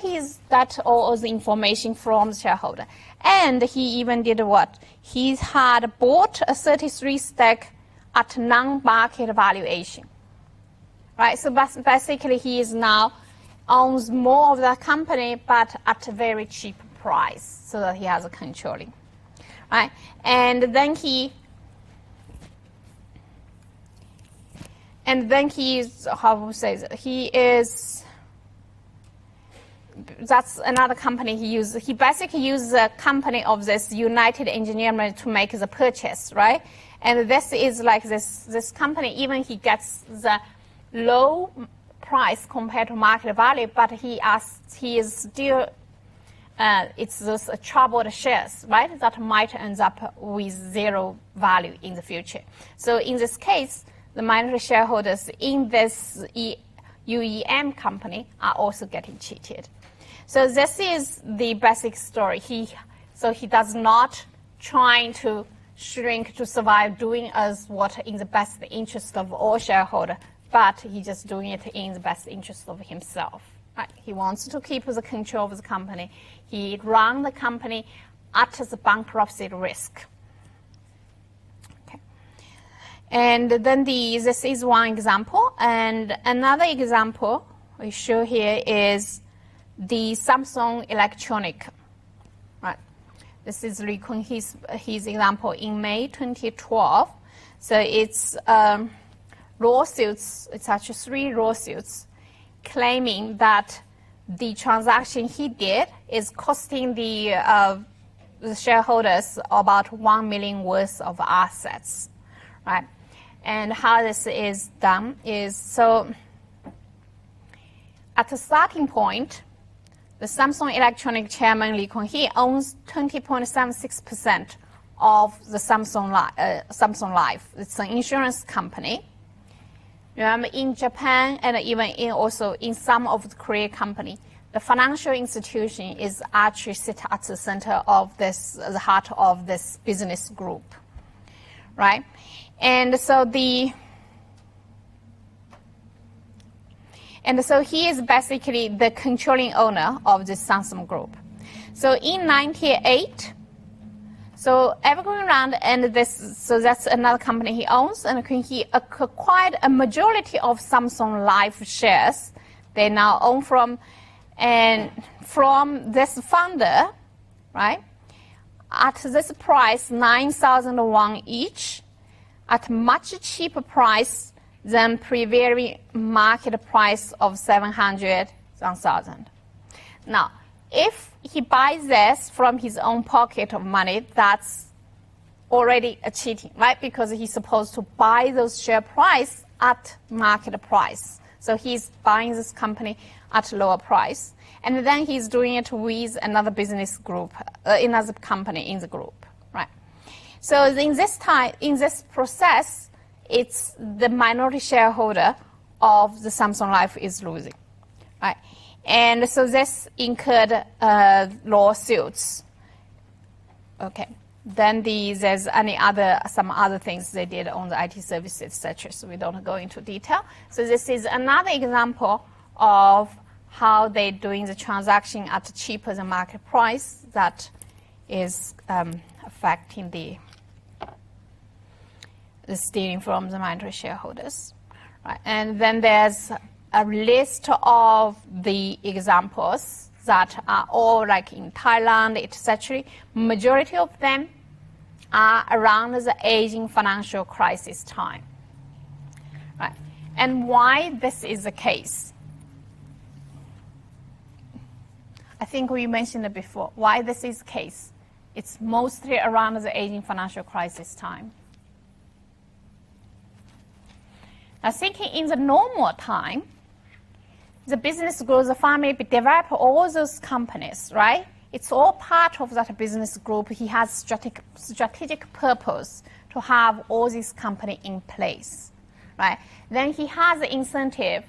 all the information from the shareholder. And he even did what? He had bought a 33 stake at non-market valuation. Right? So basically he is now owns more of the company, but at a very cheap price, so that he has a controlling. Right? And then he is, that's another company he uses. He basically uses a company of this United Engineering to make the purchase, right? And this is like this company, even he gets the low price compared to market value, but he is still, it's those troubled shares, right? That might end up with zero value in the future. So in this case, the minority shareholders in this UEM company are also getting cheated. So this is the basic story. He does not trying to shrink to survive, doing as what in the best interest of all shareholders, but he's just doing it in the best interest of himself. Right? He wants to keep the control of the company. He runs the company at the bankruptcy risk. Okay. And then this is one example. And another example we show here is the Samsung Electronics. Right. This is Li Kun, his example in May 2012. So it's lawsuits, it's actually 3 lawsuits claiming that the transaction he did is costing the shareholders about $1 million worth of assets, right? And how this is done is, so at the starting point, the Samsung Electronics chairman Li Kun, he owns 20.76% of the Samsung Life. It's an insurance company. Remember, in Japan and even also in some of the Korean company, the financial institution is actually sit at the center of the heart of this business group, right? And so he is basically the controlling owner of the Samsung Group. So in 1998, so Evergrande and so that's another company he owns, and he acquired a majority of Samsung Life shares. They now own from this founder, right? At this price, 9,000 won each, at much cheaper price than prevailing market price of 700,000. Now, if he buys this from his own pocket of money, that's already a cheating, right? Because he's supposed to buy those share price at market price. So he's buying this company at lower price. And then he's doing it with another business group, another company in the group, right? So in this process, it's the minority shareholder of the Samsung Life is losing, right? And so this incurred lawsuits. Okay. Then there's some other things they did on the IT services, etc. So we don't go into detail. So this is another example of how they're doing the transaction at cheaper than market price that is affecting the stealing from the minority shareholders. Right. And then there's a list of the examples that are all like in Thailand, etc. Majority of them are around the Asian financial crisis time. Right. And why this is the case? I think we mentioned it before. Why this is the case? It's mostly around the Asian financial crisis time. Now, thinking in the normal time, the business grows, the family develop all those companies, right? It's all part of that business group. He has strategic purpose to have all these companies in place, right? Then he has the incentive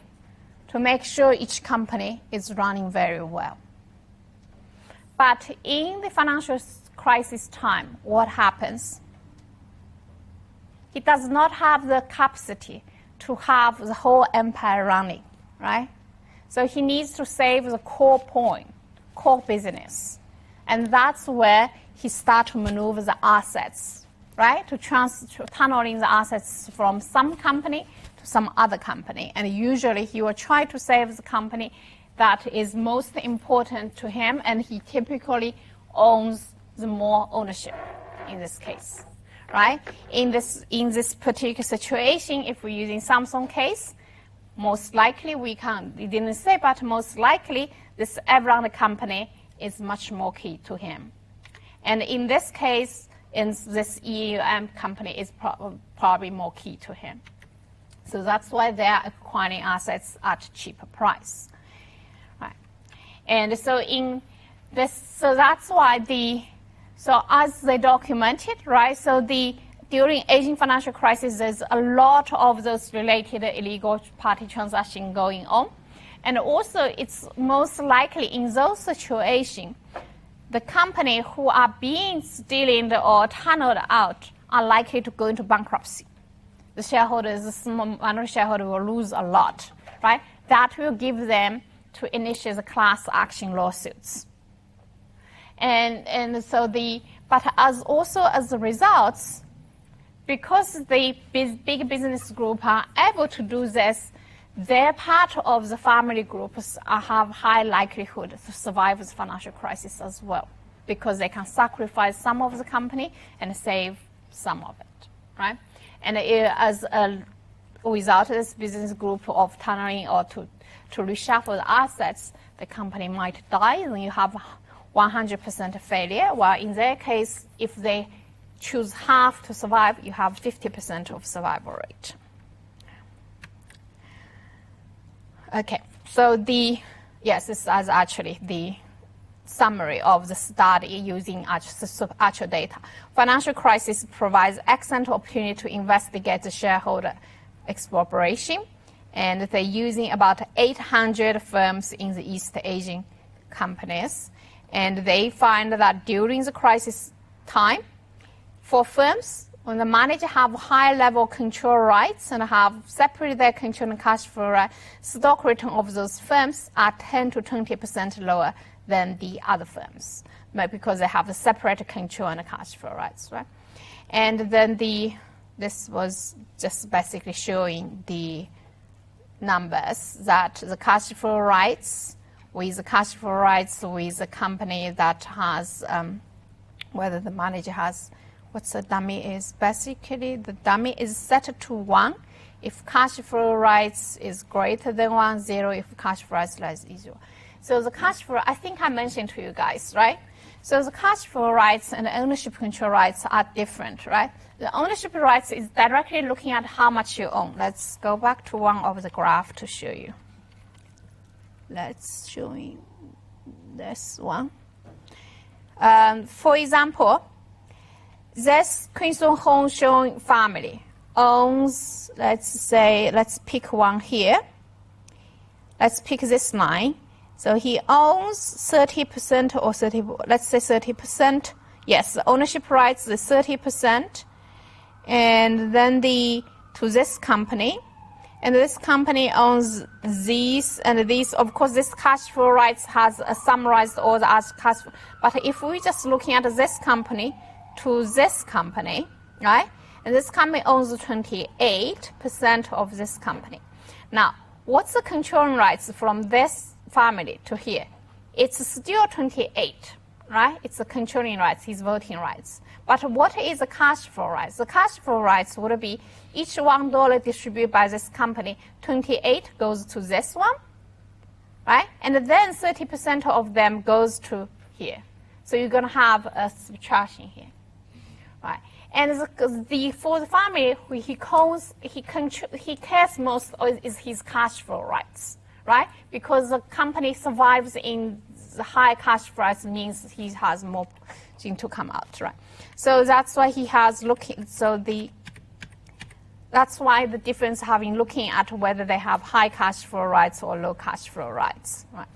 to make sure each company is running very well. But in the financial crisis time, what happens? He does not have the capacity to have the whole empire running, right? So he needs to save the core business. And that's where he starts to maneuver the assets, right? To tunneling the assets from some company to some other company. And usually he will try to save the company that is most important to him, and he typically owns the more ownership in this case. Right? In this particular situation, if we're using Samsung case, most likely we didn't say, but most likely this Evron company is much more key to him. And in this case, in this EUM company is probably more key to him. So that's why they are acquiring assets at cheaper price. Right? And so that's why so as they documented, right, so during Asian financial crisis, there's a lot of those related illegal party transactions going on. And also, it's most likely in those situations, the company who are being stolen or tunneled out are likely to go into bankruptcy. The shareholders, the small minority shareholder will lose a lot, right? That will give them to initiate the class action lawsuits. But as a result, because the big business group are able to do this, their part of the family groups have high likelihood to survive the financial crisis as well, because they can sacrifice some of the company and save some of it, right? And as a result of this business group of tunneling or to reshuffle the assets, the company might die, and you have 100% failure, while in their case, if they choose half to survive, you have 50% of survival rate. Okay, so this is actually the summary of the study using actual data. Financial crisis provides excellent opportunity to investigate the shareholder expropriation, and they're using about 800 firms in the East Asian companies. And they find that during the crisis time, for firms, when the manager have high-level control rights and have separated their control and cash flow rights, stock return of those firms are 10 to 20% lower than the other firms, because they have a separate control and cash flow rights, right? And then this was just basically showing the numbers that the cash flow rights with the cash flow rights with a company that has, whether the manager has, what's the dummy is. Basically, the dummy is set to 1 if cash flow rights is greater than 1, 0 if cash flow rights less than 0. So the cash flow, I think I mentioned to you guys, right? So the cash flow rights and ownership control rights are different, right? The ownership rights is directly looking at how much you own. Let's go back to one of the graph to show you. Let's show you this one. For example, this Queenstone Hongsheng family owns, let's pick one here. Let's pick this line. So he owns 30% or 30, let's say 30%. Yes, the ownership rights is 30%. And then to this company. And this company owns these and these. Of course, this cash flow rights has summarized all the other cash flow. But if we're just looking at this company to this company, right? And this company owns 28% of this company. Now, what's the controlling rights from this family to here? It's still 28, right? It's the controlling rights, his voting rights. But what is the cash flow rights? The cash flow rights would be each $1 distributed by this company, 28 goes to this one, right? And then 30% of them goes to here. So you're going to have a subtraction here, right? And for the family, he cares most is his cash flow rights, right? Because the company survives in the high cash flow rights means he has more to come out, right? So that's why he has looking. That's why the difference having looking at whether they have high cash flow rights or low cash flow rights, right?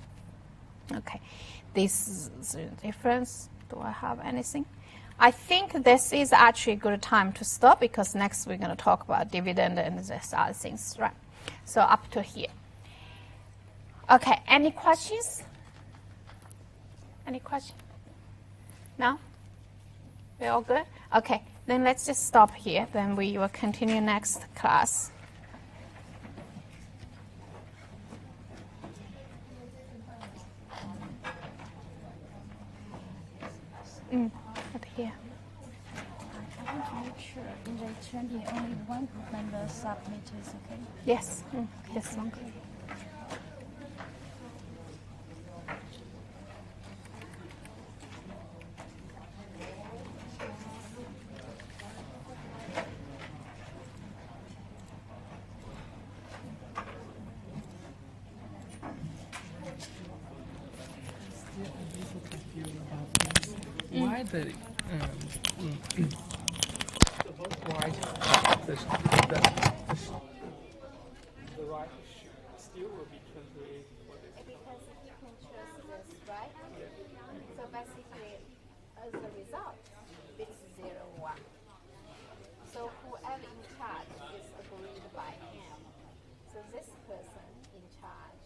Okay, this is the difference. Do I have anything? I think this is actually a good time to stop because next we're going to talk about dividend and this other things, right? So up to here. Okay, any questions? Any questions? No? We're all good? Okay, then let's just stop here. Then we will continue next class. Right here. I want to make sure in the 20 only one group member submit is okay. Yes, this one. Why the vote right, the right still will be 28 for this. Because he controls this, right? So basically, as a result, it's 0-1. So whoever in charge is agreed by him. So this person in charge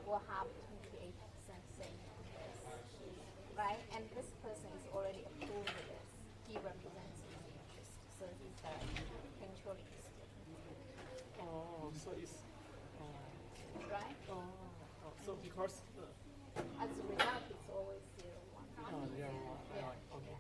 will have 28% say this, right? And this person is already approved this. He represents his interest, so he's the controlling student. Oh, so it's Right? so because As a result, it's always 0-1. yeah, okay.